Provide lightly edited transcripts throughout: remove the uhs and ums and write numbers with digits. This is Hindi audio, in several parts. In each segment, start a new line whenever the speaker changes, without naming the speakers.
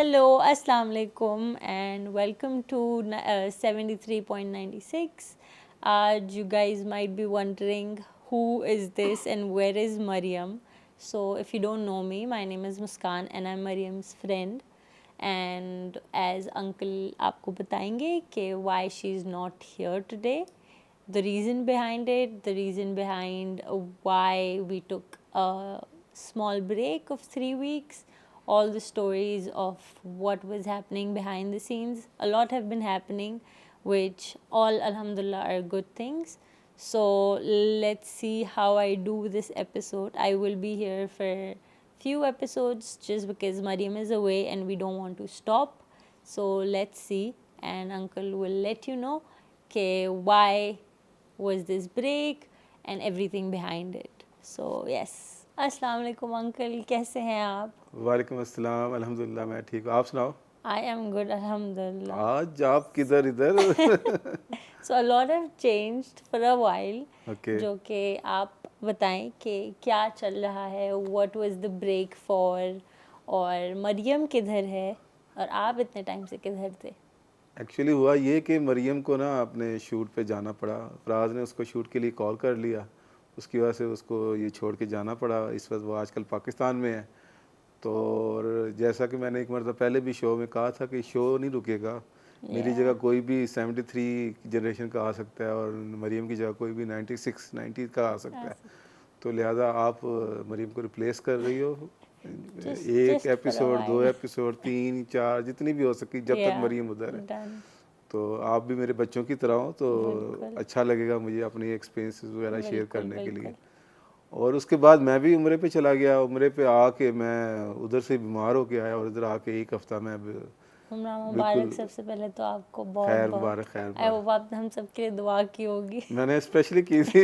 Hello, Assalamu alaikum, and welcome to 73.96. You guys might be wondering who is this and where is Mariam. So, if you don't know me, my name is Muskan and I'm Mariam's friend. And as Uncle आपको बताएंगे कि why she's not here today, the reason behind it, the reason behind why we took a small break of 3 weeks, all the stories of what was happening behind the scenes. A lot have been happening, which all, alhamdulillah, are good things. So let's see how I do this episode. I will be here for few episodes just because Mariam is away and we don't want to stop. So let's see, and Uncle will let you know why was this break and everything behind it. So yes, अस्सलाम वालेकुम अंकल, कैसे हैं आप?
वालेकुम अस्सलाम, अल्हम्दुलिल्लाह मैं ठीक हूँ। आप सुनाओ?
I am good, alhamdulillah.
आज आप किधर इधर?
So a lot have changed for a while.
Okay.
जो कि आप बताएं कि क्या चल रहा है, what was the break for, और मरियम किधर है और आप इतने टाइम से किधर थे?
एक्चुअली हुआ ये कि मरियम को ना अपने शूट पे जाना पड़ा। फराज ने उसको शूट के लिए कॉल कर लिया, उसकी वजह से उसको ये छोड़ के जाना पड़ा। इस वक्त वो आजकल पाकिस्तान में है। तो और जैसा कि मैंने एक मरतबा पहले भी शो में कहा था कि शो नहीं रुकेगा। मेरी जगह कोई भी 73 जनरेशन का आ सकता है और मरियम की जगह कोई भी 96 90 का आ सकता है। तो लिहाजा आप मरियम को रिप्लेस कर रही हो। एक एपिसोड, 2 एपिसोड, 3 4 जितनी भी हो सकी जब तक मरियम उधर है। तो आप भी मेरे बच्चों की तरह हो तो अच्छा लगेगा मुझे अपनी एक्सपीरियंसेस वगैरह शेयर करने के लिए। और उसके बाद मैं भी उम्रे पे चला गया। उम्रे पे आके मैं उधर से बीमार होके आया और इधर आके एक हफ्ता मैं
उम्रा मुबारक। सबसे पहले तो आपको बहुत
खैर मुबारक, खैर
आई होप आप हम सब के लिए दुआ की होगी।
मैंने स्पेशली की थी।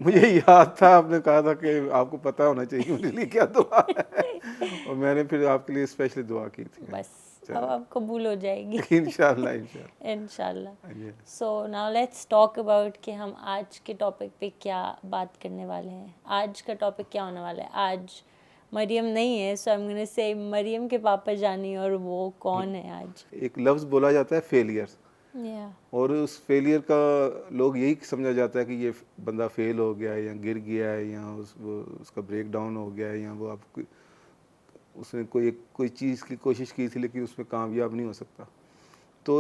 मुझे याद था, आपने कहा था कि आपको पता होना चाहिए मेरे लिए क्या दुआ है और मैंने फिर आपके लिए स्पेशली दुआ की थी।
बस अब आप कबूल हो जाएगी
इंशाल्लाह
इंशाल्लाह। So now let's talk about कि हम आज के टॉपिक पे क्या बात करने वाले हैं। आज का टॉपिक क्या होने वाला है? आज मरियम नहीं है, सो I am gonna say Maryam के पापा जानी, और वो कौन है आज?
एक लफ्ज़ बोला जाता है फेलियर, और उस फेलियर का लोग यही समझा जाता है कि ये बंदा फेल हो गया है या गिर गया है या उसका ब्रेक डाउन हो गया है या वो आप उसने कोई चीज़ की कोशिश की थी लेकिन उसमें कामयाब नहीं हो सकता। तो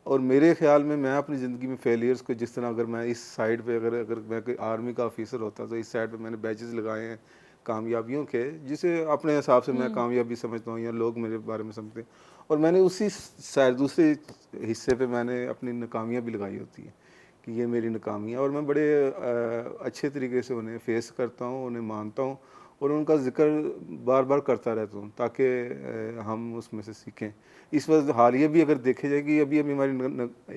और मेरे ख्याल में मैं अपनी ज़िंदगी में फेलियर्स को जिस तरह, अगर मैं इस साइड पे अगर मैं कोई आर्मी का ऑफिसर होता तो इस साइड पे मैंने बैचेस लगाए हैं कामयाबियों के, जिसे अपने हिसाब से मैं कामयाबी समझता हूँ या लोग मेरे बारे में समझते हैं, और मैंने उसी साइड दूसरे हिस्से पे मैंने अपनी नाकामियाँ भी लगाई होती हैं कि ये मेरी नाकामी है, और मैं बड़े अच्छे तरीके से उन्हें फेस करता हूँ, उन्हें मानता हूँ और उनका जिक्र बार बार करता रहता हूँ ताकि हम उसमें से सीखें। इस वक्त हालिया भी अगर देखे जाए कि अभी हमारी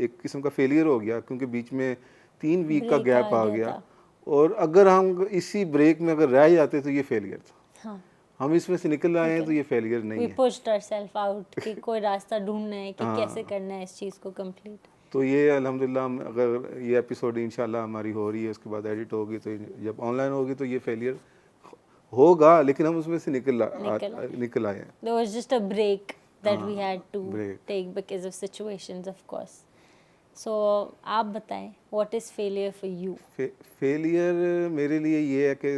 एक किस्म का फेलियर हो गया क्योंकि बीच में 3 वीक का गैप आ गया, और अगर हम इसी ब्रेक में अगर रह जाते तो ये फेलियर था। हाँ। हम इसमें से निकल आए हैं तो ये फेलियर नहीं है।
We pushed ourselves out कि कोई रास्ता ढूंढना है कि कैसे करना है इस चीज़ को कंप्लीट।
तो ये अल्हम्दुलिल्लाह, अगर ये एपिसोड इंशाल्लाह हमारी हो रही है, उसके बाद एडिट होगी तो जब ऑनलाइन होगी तो ये फेलियर होगा, लेकिन हम उसमें से निकल आए हैं।
There was just a break that we had to take because of situations, of course. So आप बताएं, what is failure for you?
Failure मेरे लिए ये है कि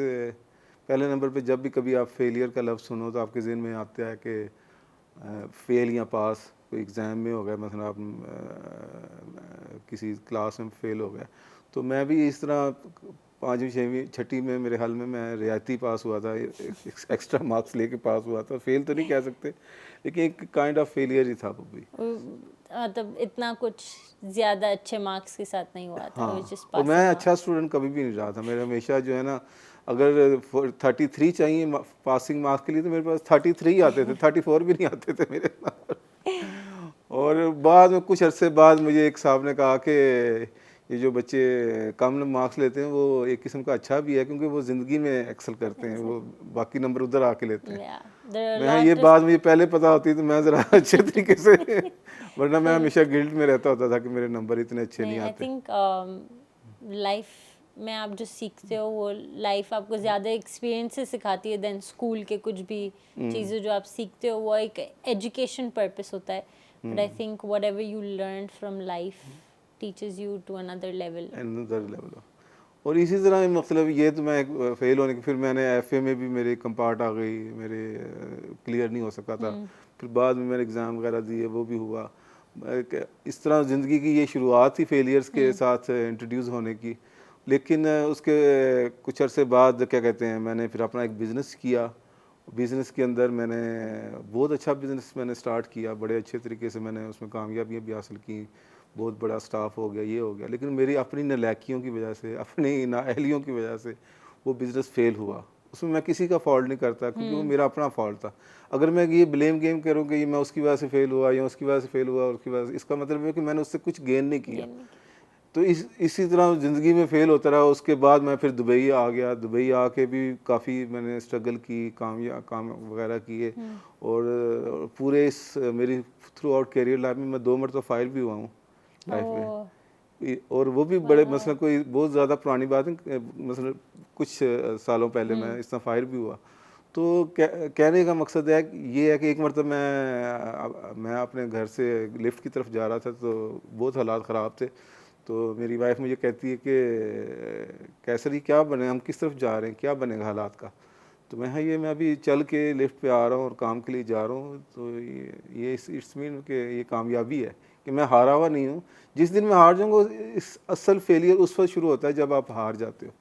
पहले नंबर पे जब भी कभी आप फेलियर का लफ्ज़ सुनो तो आपके ज़हन में आता है कि फेल या पास। कोई एग्ज़ाम में हो गया, मतलब आप किसी क्लास में फेल हो गया, तो मैं भी इस तरह 5वीं 6वीं 6ठी में मेरे हाल में मैं रियायती पास हुआ था, एक्स्ट्रा मार्क्स लेके पास हुआ था। फेल तो नहीं कह सकते लेकिन एक काइंड ऑफ फेलियर ही था वो भी।
मतलब इतना कुछ ज़्यादा अच्छे मार्क्स के साथ नहीं हुआ था।
हाँ, और मैं अच्छा स्टूडेंट कभी भी नहीं रहा था। मेरे हमेशा जो है ना, अगर 33 चाहिए पासिंग मार्क्स के लिए तो मेरे पास 33 आते थे, 34 भी नहीं आते थे मेरे और बाद में कुछ अरसे बाद मुझे एक साहब ने कहा कि ये जो बच्चे कम मार्क्स लेते हैं वो एक किस्म का अच्छा भी है क्योंकि वो ज़िंदगी में एक्सेल करते हैं, वो बाकी नंबर उधर आके लेते हैं। मैं ये बात मुझे पहले पता होती तो मैं ज़रा अच्छे तरीके से वरना मैं हमेशा गिल्ट में रहता होता था कि मेरे नंबर इतने अच्छे नहीं आते।
आई थिंक लाइफ में आप जो सीखते हो वो लाइफ आपको ज़्यादा एक्सपीरियंस से सिखाती है देन स्कूल के कुछ भी चीज़ें जो आप सीखते हो वो एक एजुकेशन पर्पस होता है, but I think whatever you learn from life teaches you to another level.
और इसी तरह मतलब ये तो मैं फेल होने के फिर मैंने एफए में भी मेरे कंपार्ट आ गई, मेरे क्लियर नहीं हो सका था, फिर बाद में मैंने एग्ज़ाम वगैरह दिए, वो भी हुआ। इस तरह ज़िंदगी की ये शुरुआत थी फेलियर्स के साथ इंट्रोड्यूस होने की। लेकिन उसके कुछ अरसे बाद क्या कहते हैं, मैंने फिर अपना एक बिज़नेस किया। बिज़नेस के अंदर मैंने बहुत अच्छा बिज़नेस मैंने स्टार्ट किया, बड़े अच्छे तरीके से मैंने उसमें कामयाबियाँ भी हासिल की, बहुत बड़ा स्टाफ हो गया, ये हो गया। लेकिन मेरी अपनी नालायकियों की वजह से, अपनी नाअहलियों की वजह से वो बिज़नेस फेल हुआ। उसमें मैं किसी का फॉल्ट नहीं करता, क्योंकि वो मेरा अपना फॉल्ट था। अगर मैं ये ब्लेम गेम करूँ कि मैं उसकी वजह से फेल हुआ या उसकी वजह से फेल हुआ, उसकी वजह से, इसका मतलब है कि मैंने उससे कुछ गेन नहीं किया। तो इसी तरह ज़िंदगी में फ़ेल होता रहा। उसके बाद मैं फिर दुबई आ गया। दुबई आके भी काफ़ी मैंने स्ट्रगल की, काम वगैरह किए, और पूरे इस मेरी थ्रू आउट करियर लाइफ में मैं 2 मरतबा फाइल भी हुआ हूँ लाइफ में। और वो भी बड़े मसला, कोई बहुत ज़्यादा पुरानी बात है, मसला कुछ सालों पहले मैं इस तरह फाइल भी हुआ। तो कहने का मकसद है ये है कि एक मरतबा मैं अपने घर से लिफ्ट की तरफ जा रहा था, तो बहुत हालात ख़राब थे। तो मेरी वाइफ मुझे कहती है कि कैसर ये क्या बने, हम किस तरफ जा रहे हैं, क्या बनेगा हालात का। तो मैं मैं अभी चल के लिफ्ट पे आ रहा हूँ और काम के लिए जा रहा हूँ। तो ये इट्स मीन कि ये कामयाबी है कि मैं हारा हुआ नहीं हूँ। जिस दिन मैं हार जाऊँगा, इस असल फेलियर उस वक्त शुरू होता है जब आप हार जाते हो।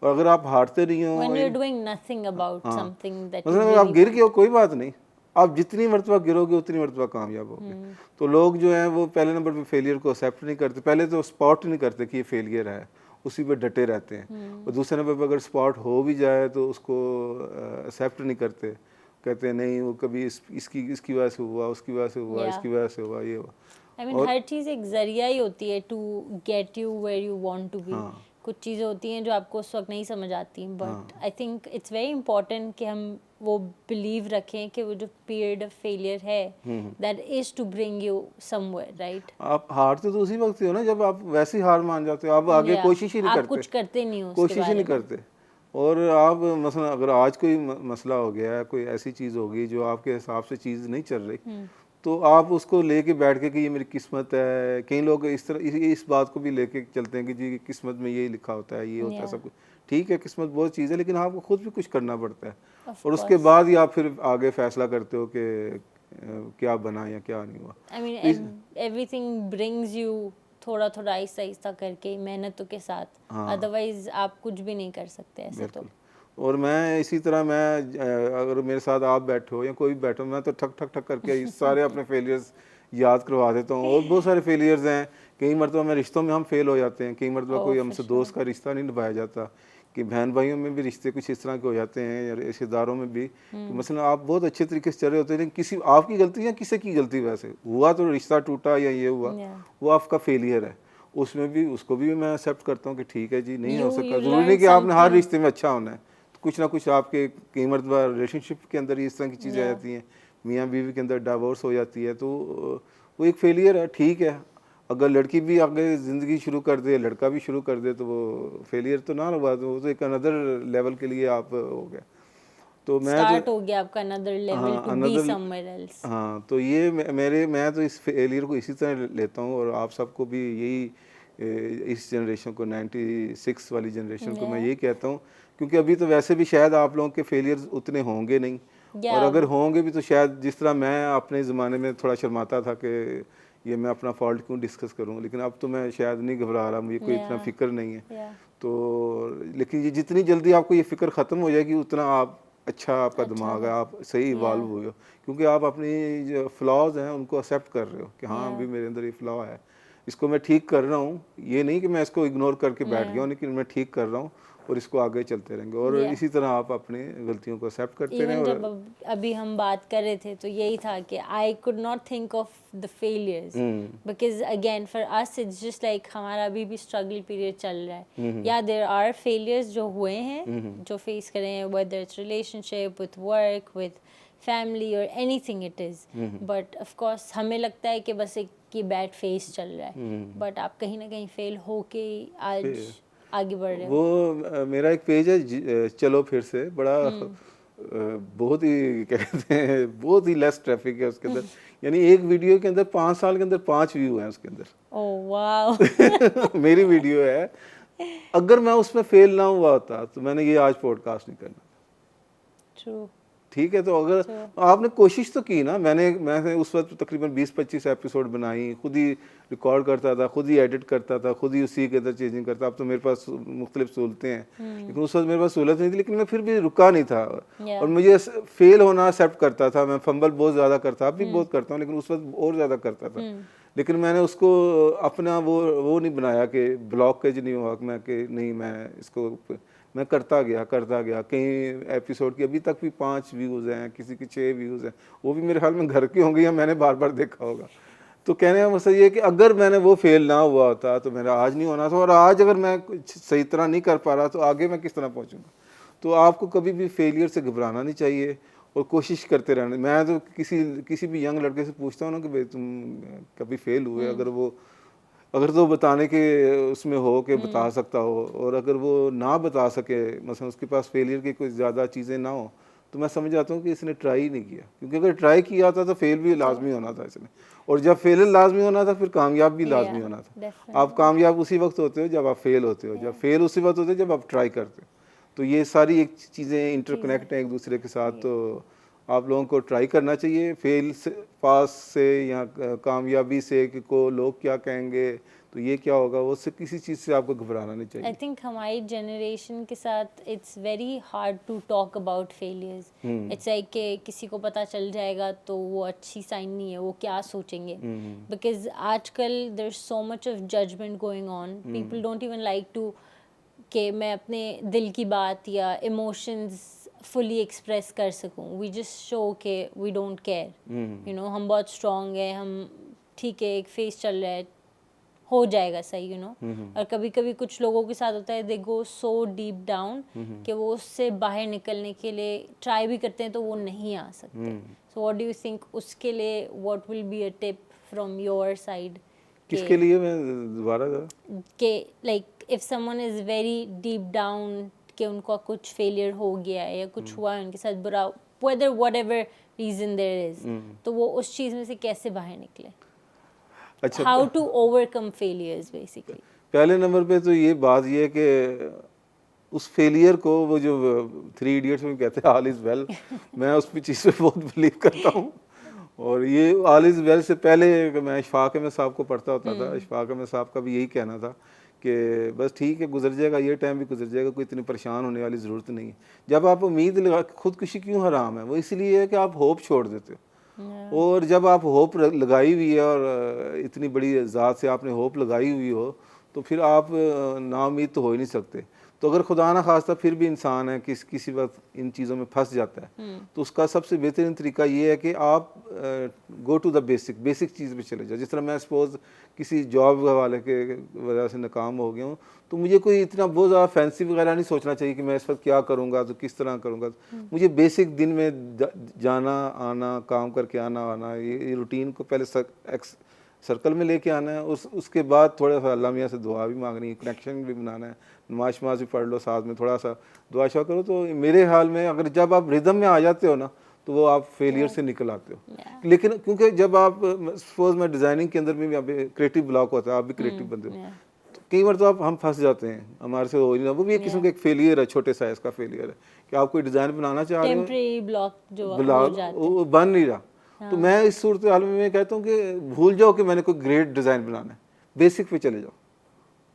और अगर आप हारते नहीं हो,
When you're doing nothing about something that you
मतलब
really
आप गिर गए हो,
want.
कोई बात नहीं, आप जितनी मरतबा गिरोगे उतनी मरतबा कामयाब होगे। तो लोग जो हैं वो पहले नंबर पे फेलियर को एक्सेप्ट नहीं करते, पहले तो स्पॉट नहीं करते कि ये फेलियर है, उसी पे डटे रहते हैं। और दूसरे नंबर पे अगर स्पॉट हो भी जाए तो उसको एक्सेप्ट नहीं करते, कहते हैं नहीं वो कभी इसकी वजह से हुआ, उसकी वजह से हुआ, इसकी वजह से हुआ, ये हुआ।
I mean, हर चीज़ एक जरिया ही होती है to get you where you want to be. कुछ चीज़ें होती हैं जो आपको उस वक्त नहीं समझ आती, but I think it's very important कि हम वो बिलीव रखें कि वो जो पीरियड ऑफ फेलियर है that is to bring you somewhere, right.
आप हारते तो उसी वक्त ही हो ना जब आप वैसे ही हार मान जाते हो, आप आगे कोशिश ही नहीं
आप
करते,
कुछ करते नहीं हो,
कोशिश ही नहीं करते। और आप मसला अगर आज कोई मसला हो गया है, कोई ऐसी चीज़ होगी जो आपके हिसाब से चीज़ नहीं चल रही, तो आप उसको लेके बैठ के कि ये मेरी किस्मत है। कई लोग इस तरह इस बात को भी लेके चलते हैं कि जी किस्मत में यही लिखा होता है, ये होता है, सब कुछ ठीक है, किस्मत बहुत चीज़ है, लेकिन आपको खुद भी कुछ करना पड़ता है। और उसके बाद ही आप फिर आगे फैसला करते हो कि क्या बना या क्या नहीं हुआ।
I mean everything brings you थोड़ा थोड़ा आहिस्ता आहिस्ता करके, मेहनतों के साथ, अदरवाइज आप कुछ भी नहीं कर सकते ऐसे। तो
और मैं इसी तरह अगर मेरे साथ आप बैठे हो या कोई भी बैठो, मैं तो ठक ठक ठक करके सारे अपने फेलियर्स याद करवा देता हूँ। और बहुत सारे फेलियर्स हैं। कई मरतबा में रिश्तों में हम फेल हो जाते हैं, कई मरतबा कोई हमसे दोस्त का रिश्ता नहीं निभाया जाता, कि बहन भाइयों में भी रिश्ते कुछ इस तरह के हो जाते हैं, या रिश्तेदारों में भी, कि मसलन आप बहुत अच्छे तरीके से चल रहे होते हैं, लेकिन किसी आपकी गलती या किसी की गलती वैसे हुआ तो रिश्ता टूटा या ये हुआ, वो आपका फेलियर है। उसमें भी उसको भी मैं एक्सेप्ट करता हूँ कि ठीक है जी, नहीं हो सका। ज़रूरी नहीं कि आपने हर रिश्ते में अच्छा होना है, कुछ ना कुछ आपके कई मरतबा रिलेशनशिप के अंदर इस तरह की चीज़ें आ जाती हैं, मियाँ बीवी के अंदर डाइवोर्स हो जाती है, तो वो एक फेलियर है। ठीक है, अगर लड़की भी आगे ज़िंदगी शुरू कर दे, लड़का भी शुरू कर दे, तो वो फेलियर तो ना हुआ, तो वो तो एक अनदर लेवल के लिए आप हो गया। तो मैं
स्टार्ट हो गया आपका another level to be somewhere else.
हाँ, तो ये मैं तो इस फेलियर को इसी तरह लेता हूँ, और आप सबको भी यही इस जनरेशन को, 96 वाली जनरेशन को मैं यही कहता हूँ, क्योंकि अभी तो वैसे भी शायद आप लोगों के फेलियर्स उतने होंगे नहीं, और अगर होंगे भी तो शायद जिस तरह मैं अपने ज़माने में थोड़ा शर्माता था कि ये मैं अपना फॉल्ट क्यों डिस्कस करूं, लेकिन अब तो मैं शायद नहीं घबरा रहा, मुझे कोई इतना फ़िक्र नहीं है। तो लेकिन ये जितनी जल्दी आपको ये फ़िक्र ख़त्म हो जाएगी, उतना आप आपका दिमाग है, आप सही इवाल्व हुए हो, क्योंकि आप अपनी जो फ्लॉज हैं उनको एक्सेप्ट कर रहे हो कि हाँ अभी मेरे अंदर ये फ्लॉ है, इसको मैं ठीक कर रहा हूँ। ये नहीं कि मैं इसको इग्नोर करके बैठ गया हूँ, लेकिन मैं ठीक कर रहा हूँ, और इसको आगे चलते रहेंगे। और इसी तरह आप अपनी गलतियों को एक्सेप्ट करते रहें।
जब अभी हम बात कर रहे थे तो यही था कि I could not think of the failures, because again for us it's just like हमारा अभी भी स्ट्रगल पीरियड चल रहा है। या देयर आर फेलियर्स जो हुए हैं, जो फेस कर रहे हैं, whether it's relationship, with work, with family, और anything it is, but of course हमें लगता है कि बस एक की बैड फेस चल रहा है, बट आप कहीं ना कहीं फेल हो के आज आगे बढ़ रहे हो?
वो मेरा एक पेज है चलो फिर से, बड़ा बहुत ही क्या कहते हैं, बहुत ही लेस ट्रैफिक है उसके अंदर। यानी एक वीडियो के अंदर 5 साल के अंदर 5 व्यू हैं उसके अंदर।
Oh wow.
मेरी वीडियो है। अगर मैं उसमें फेल ना हुआ होता तो मैंने ये आज पॉडकास्ट नहीं करना।
ट्रू।
ठीक है, तो अगर आपने कोशिश तो की ना, मैंने उस वक्त तकरीबन 20-25 एपिसोड बनाई, खुद ही रिकॉर्ड करता था, खुद ही एडिट करता था, खुद ही उसी के अंदर चेंजिंग करता। अब तो मेरे पास मुख्तलिफ सहूलतें हैं, लेकिन उस वक्त मेरे पास सहूलत नहीं थी, लेकिन मैं फिर भी रुका नहीं था। और मुझे फेल होना एक्सेप्ट करता था। मैं फंबल बहुत ज़्यादा करता, अब भी बहुत करता हूँ, लेकिन उस वक्त और ज़्यादा करता था। लेकिन मैंने उसको अपना वो नहीं बनाया कि ब्लॉकेज नहीं हुआ कि नहीं, मैं इसको मैं करता गया। कई एपिसोड की अभी तक भी 5 व्यूज़ हैं, किसी की 6 व्यूज़ हैं, वो भी मेरे ख्याल में घर की होंगी या मैंने बार बार देखा होगा। तो कहने का मसला ये है कि अगर मैंने वो फेल ना हुआ होता तो मेरा आज नहीं होना था, और आज अगर मैं कुछ सही तरह नहीं कर पा रहा तो आगे मैं किस तरह पहुँचूँगा। तो आपको कभी भी फेलियर से घबराना नहीं चाहिए और कोशिश करते रहना। मैं तो किसी भी यंग लड़के से पूछता हूँ ना कि भाई तुम कभी फेल हुए, अगर तो बताने के उसमें हो कि बता सकता हो, और अगर वो ना बता सके, मसलन उसके पास फेलियर की कोई ज़्यादा चीज़ें ना हो, तो मैं समझ जाता हूँ कि इसने ट्राई नहीं किया। क्योंकि अगर ट्राई किया था तो फेल भी लाजमी होना था इसने, और जब फेल लाजमी होना था फिर कामयाब भी लाजमी होना था। आप कामयाब उसी वक्त होते हो जब आप फेल होते हो, जब फेल उसी वक्त होते हो जब आप ट्राई करते हो। तो ये सारी एक चीज़ें इंटरकनेक्ट हैं एक दूसरे के साथ। तो आप लोगों को ट्राई करना चाहिए। फेल से, पास से या कामयाबी से कि को लोग क्या कहेंगे, तो ये क्या होगा, वो से किसी चीज़ से आपको घबराना नहीं चाहिए।
आई थिंक हमारी जनरेशन के साथ it's very hard to talk about failures. It's like कि किसी को पता चल जाएगा तो वो अच्छी साइन नहीं है, वो क्या सोचेंगे। बिकॉज आजकल there is so much of judgement going on, people don't even like to कि मैं अपने दिल की बात या इमोशंस फुली एक्सप्रेस कर सकूं। वी जस्ट शो के we don't care, you know, हम बहुत स्ट्रॉन्ग है, हम ठीक है, एक फेस चल रहा है, हो जाएगा सही, यू नो। और कभी कभी कुछ लोगों के साथ होता है, दे गो सो डीप डाउन कि वो उससे बाहर निकलने के लिए ट्राई भी करते हैं तो वो नहीं आ सकते। So what do you think, उसके लिए what will be a tip from your side?
किसके लिए? मैं दोबारा
कि like if someone is very deep down कि उनका कुछ फेलियर हो गया है या कुछ हुआ है उनके साथ बुरा, whether whatever reason there is, तो वो उस चीज़ में से कैसे बाहर निकले?
अच्छा,
how to overcome failures basically.
पहले नंबर पे तो ये बात ये है कि उस फेलियर को, वो जो 3 इडियट्स में कहते हैं ऑल इज़ वेल, मैं उस चीज़ पे बहुत बिलीव करता हूँ। और ये ऑल इज़ वेल से पहले मैं इशफाक अहमद साहब को पढ़ता होता था। इशफाक अहमद साहब का भी यही कहना था कि बस ठीक है, गुजर जाएगा, ये टाइम भी गुजर जाएगा, कोई इतनी परेशान होने वाली ज़रूरत नहीं है। जब आप उम्मीद लगा, खुदकुशी क्यों हराम है? वो इसलिए है कि आप होप छोड़ देते हो। और जब आप होप लगाई हुई है और इतनी बड़ी ज़ात से आपने होप लगाई हुई हो, तो फिर आप नाउम्मीद तो हो ही नहीं सकते। तो अगर खुदा ना खास्ता फिर भी इंसान है किसी वक्त इन चीज़ों में फंस जाता है, तो उसका सबसे बेहतरीन तरीका ये है कि आप गो टू द बेसिक चीज़ पे चले जाओ। जिस तरह मैं सपोज किसी जॉब वाले के वजह से नाकाम हो गया हूँ, तो मुझे कोई इतना बहुत ज़्यादा फैंसी वगैरह नहीं सोचना चाहिए कि मैं इस वक्त क्या करूँगा, तो किस तरह करूँगा। मुझे बेसिक दिन में जाना आना, काम करके आना, ये रूटीन को पहले सर्कल में लेके आना है। उसके बाद थोड़ा सा अल्लाह मियाँ से दुआ भी मांगनी है, कनेक्शन भी बनाना है, नमाज भी पढ़ लो, साथ में थोड़ा सा दुआ शा करो। तो मेरे हाल में अगर जब आप रिदम में आ जाते हो ना, तो वो आप फेलियर से निकल आते हो। लेकिन क्योंकि जब आप सपोज मैं डिज़ाइनिंग के अंदर भी क्रिएटिव ब्लॉक होता है, आप भी क्रिएटिव बंदे हो, तो कई बार तो हम फंस जाते हैं, हमारे से हो नहीं, वो भी एक किस्म का एक फेलियर है, छोटे साइज का फेलियर है कि आप कोई डिज़ाइन बनाना चाह रहे हो,
टेम्परेरी ब्लॉक जो हो जाते हैं,
वो बन नहीं रहा। तो मैं इस सूरत हाल में मैं कहता हूँ कि भूल जाओ कि मैंने कोई ग्रेट डिज़ाइन बनाना है, बेसिक पे चले जाओ,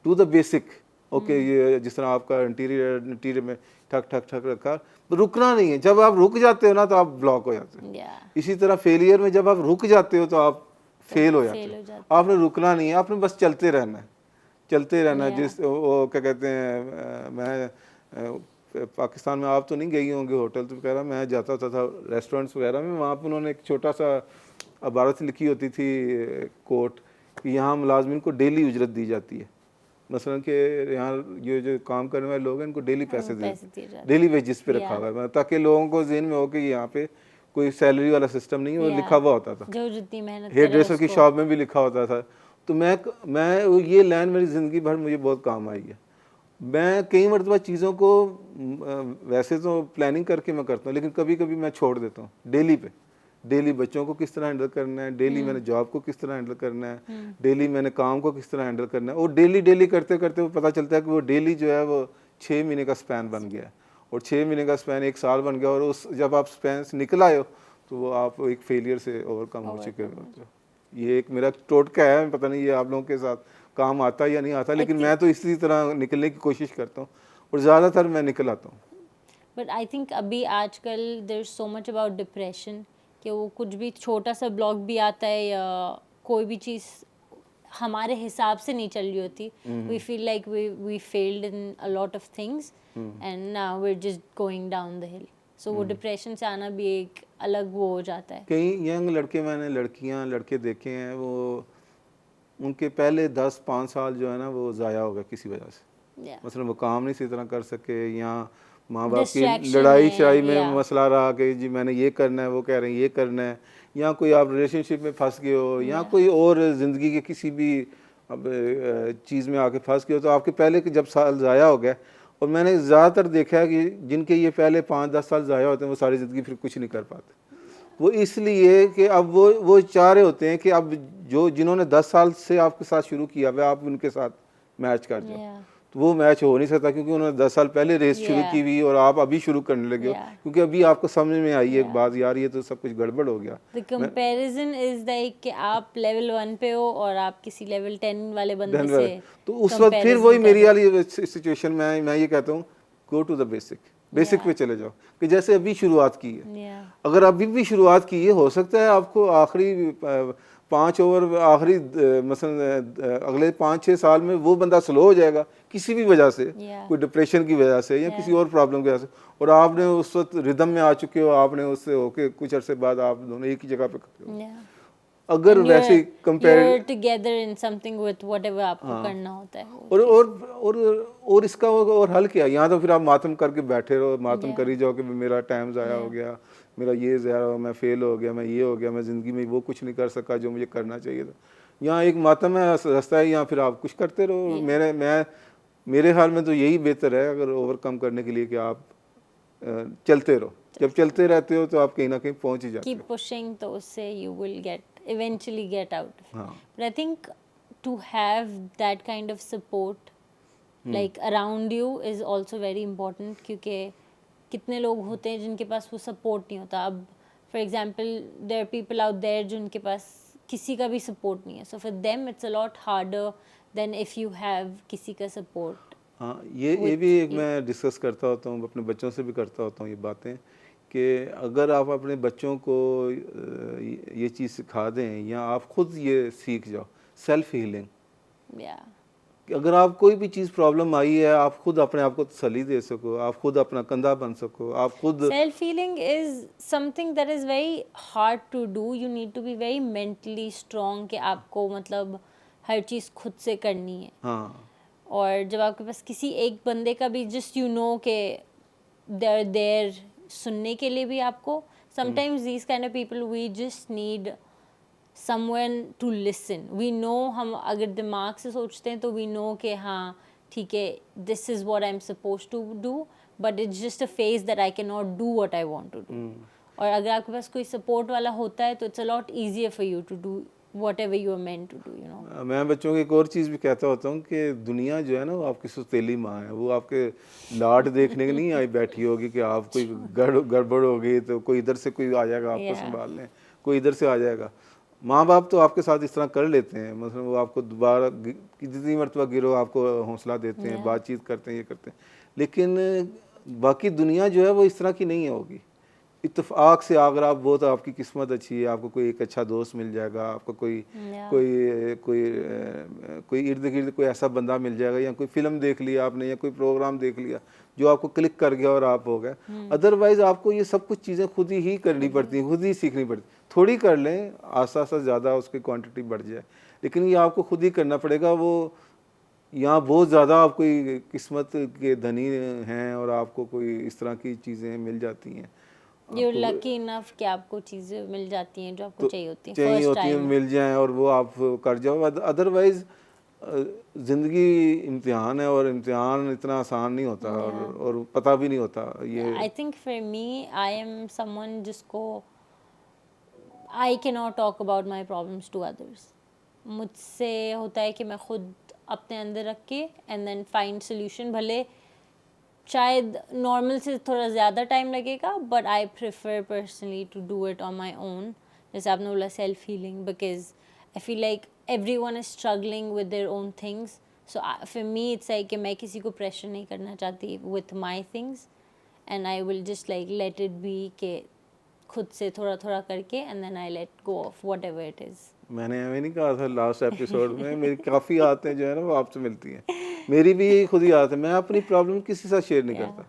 टू द बेसिक। ओके, ये जिस तरह आपका इंटीरियर में ठक ठक ठक रखा, तो रुकना नहीं है। जब आप रुक जाते हो ना, तो आप ब्लॉक हो जाते हो। इसी तरह फेलियर में जब आप रुक जाते हो तो आप फेल हो जाते हो। आपने रुकना नहीं है, आपने बस चलते रहना है। जिस वो क्या कहते हैं, मैं पाकिस्तान में आप तो नहीं गई होंगे होटल तो वगैरह, मैं जाता होता था रेस्टोरेंट्स वगैरह में, वहाँ पर उन्होंने एक छोटा सा इबारत लिखी होती थी कोट कि यहाँ मुलाजमिन को डेली उजरत दी जाती है। मसलन कि यहाँ ये जो काम करने वाले लोग हैं, इनको डेली पैसे डेली वेजिस पे रखा हुआ है, ताकि लोगों को ज़हन में हो कि यहाँ पे कोई सैलरी वाला सिस्टम नहीं है। वो लिखा हुआ होता था, हेयर ड्रेसर की शॉप में भी लिखा होता था। तो मैं ये लाइन मेरी ज़िंदगी भर मुझे बहुत काम आई है। मैं कई मरतबा चीज़ों को वैसे तो प्लानिंग करके मैं करता हूँ, लेकिन कभी कभी मैं छोड़ देता हूँ डेली पे। डेली बच्चों को किस तरह हैंडल करना है, डेली मैंने जॉब को किस तरह हैंडल करना है, डेली मैंने काम को किस तरह हैंडल करना है, और डेली डेली करते करते वो पता चलता है कि वो डेली जो है वो 6 महीने का स्पैन बन गया है, और 6 महीने का स्पैन 1 साल बन गया, और उस जब आप स्पैन से निकल आए हो तो वो आप एक फेलियर से ओवरकम हो चुके होते हो। ये एक मेरा टोटका है, पता नहीं ये आप लोगों के साथ काम आता है या नहीं आता, लेकिन मैं तो इसी तरह निकलने की कोशिश करता हूँ, और ज़्यादातर मैं निकल आता हूँ।
बट आई थिंक अभी आजकल there is so much about depression कि वो कुछ भी छोटा सा ब्लॉग भी आता है या कोई भी चीज़ हमारे हिसाब से नहीं चल रही होती, we feel like we failed in a lot of things and now we are just going down the hill. So वो डिप्रेशन से आना भी एक अलग वो हो जाता है।
कई यंग लड़के, मैंने लड़कियां लड़के देखे हैं, वो उनके पहले 10-5 साल जो है ना वो ज़ाया हो गया किसी वजह से। मतलब वो काम नहीं सही तरह कर सके, या माँ बाप की लड़ाई शड़ाई में मसला रहा कि जी मैंने ये करना है, वो कह रहे हैं ये करना है, या कोई आप रिलेशनशिप में फंस गए हो, या कोई और ज़िंदगी के किसी भी अब चीज़ में आके फंस गए हो, तो आपके पहले के जब साल ज़ाया हो गया। और मैंने ज़्यादातर देखा है कि जिनके ये पहले 5-10 साल ज़ाया होते हैं वो सारी ज़िंदगी फिर कुछ नहीं कर पाते। वो इसलिए कि अब वो चाह रहे होते हैं कि अब जो जिन्होंने 10 साल से आपके साथ शुरू किया वह आप उनके साथ मैच कर जाओ, तो वो मैच हो नहीं सकता, क्योंकि उन्होंने 10 साल पहले रेस शुरू की हुई और आप अभी शुरू करने लगे हो, क्योंकि अभी आपको समझ में आई है एक बात, यार ये तो सब कुछ गड़बड़ हो गया।
The comparison is like कि आप लेवल 1 पे हो और आप किसी लेवल 10 वाले बंदे से,
तो उस वक्त फिर वही मेरी वाली सिचुएशन में मैं ये कहता हूँ, गो टू द बेसिक पे चले जाओ, कि जैसे अभी शुरुआत की है। अगर अभी भी शुरुआत की है, हो सकता है आपको आखिरी 5 ओवर आखिरी मसलन अगले 5-6 साल में वो बंदा स्लो हो जाएगा किसी भी वजह से, कोई डिप्रेशन की वजह से या किसी और प्रॉब्लम की वजह से, और आपने उस वक्त रिदम में आ चुके हो, आपने उससे होके कुछ अरसे बाद आप दोनों एक ही जगह पे खड़े हो। अगर वैसे compare
together in something with whatever आपको करना होता है,
और इसका और हल क्या, यहाँ तो फिर आप मातम करके बैठे रहो, मातम करी जाओ कि मेरा टाइम ज़ाया हो गया, मेरा ये ज़ाया हो, मैं फेल हो गया, मैं ये हो गया, मैं ज़िंदगी में वो कुछ नहीं कर सका जो मुझे करना चाहिए था। यहाँ एक मातम है, रास्ता है, यहाँ फिर आप कुछ करते रहो। मेरे हाल में तो यही बेहतर है अगर ओवरकम करने के लिए कि आप चलते रहो। जब चलते रहते हो तो आप कहीं ना कहीं पहुंच ही जाते हो।
कीप पुशिंग, तो उससे you will eventually get out. But I think to have that kind of support like around you is also very important, क्योंकि कितने लोग होते हैं जिनके पास वो support नहीं होता। अब for example there are people out there जिनके पास किसी का भी support नहीं है, so for them it's a lot harder than if you have किसी का support।
हाँ, ये भी एक मैं डिस्कस करता होता हूँ, अपने बच्चों से भी करता होता हूँ ये बातें, कि अगर आप अपने बच्चों को ये चीज़ सिखा दें या आप खुद ये सीख जाओ, सेल्फ हीलिंग, कि अगर आप कोई भी चीज़ प्रॉब्लम आई है आप खुद अपने आप को तसल्ली दे सको, आप खुद अपना कंधा बन सको, आप खुद।
Self healing is something that is very hard to do, you need to be very mentally strong, कि आपको मतलब हर चीज़ खुद से करनी है।
हाँ,
और जब आपके पास किसी एक बंदे का भी जस्ट यू नो के देयर सुनने के लिए भी आपको, sometimes these kind of people we just need someone to listen. We know, हम अगर दिमाग से सोचते हैं तो वी नो कि हाँ ठीक है, this is what I am suppose to do, but it's just a phase that I can not do what I want to do. और अगर आपके पास कोई सपोर्ट वाला होता है तो it's a lot easier for you to do whatever you are meant to do, you know।
मैं बच्चों को एक और चीज़ भी कहता होता हूँ कि दुनिया जो है ना वो आपकी सौतेली माँ है, वो आपके लाड देखने के नहीं आई बैठी होगी कि आप कोई गड़बड़ हो गई तो कोई इधर से कोई आ जाएगा आपको संभाल लें, कोई इधर से आ जाएगा। माँ बाप तो आपके साथ इस तरह कर लेते हैं, मतलब वो आपको दोबारा जितनी मरतबा गिरो आपको हौसला देते हैं, बातचीत करते हैं, ये करते हैं, लेकिन बाकी दुनिया जो है वो इस तरह की नहीं होगी। इत्तेफाक से अगर आप बहुत आपकी किस्मत अच्छी है, आपको कोई एक अच्छा दोस्त मिल जाएगा, आपको कोई कोई कोई कोई इर्द गिर्द कोई ऐसा बंदा मिल जाएगा, या कोई फिल्म देख लिया आपने या कोई प्रोग्राम देख लिया जो आपको क्लिक कर गया और आप हो गए। अदरवाइज आपको ये सब कुछ चीज़ें खुद ही करनी पड़ती हैं, खुद ही सीखनी पड़ती। थोड़ी कर लें, आस्ता आस्ता ज़्यादा उसकी क्वांटिटी बढ़ जाए, लेकिन ये आपको खुद ही करना पड़ेगा। वो यहाँ बहुत ज़्यादा आप कोई किस्मत के धनी हैं और आपको कोई इस तरह की चीज़ें मिल जाती हैं,
You're lucky enough कि आपको चीज़ें मिल जाती हैं जो आपको चाहिए होती हैं,
मिल जाएं और वो आप कर जाओ। अदरवाइज ज़िंदगी इम्तिहान है और इम्तिहान इतना आसान नहीं होता और पता भी नहीं होता ये।
I think for me I am someone जिसको I can not talk about my problems to others. मुझसे होता है कि मैं खुद अपने अंदर रख के एंड देन फाइंड सोल्यूशन. भले शायद नॉर्मल से थोड़ा ज़्यादा टाइम लगेगा, but I prefer personally to do it on my own. जैसे आपने बोला self healing, because I feel like everyone is struggling with their own things. So for me it's like कि मैं किसी को प्रेशर नहीं करना चाहती with my things, and I will just like let it be के खुद से थोड़ा थोड़ा करके, and then I let go of whatever it is.
मैंने हमें नहीं कहा था लास्ट एपिसोड में, मेरी काफ़ी आदतें जो है ना वो आपसे मिलती हैं. मेरी भी यही खुद ही आदत है, मैं अपनी प्रॉब्लम किसी के साथ शेयर नहीं करता.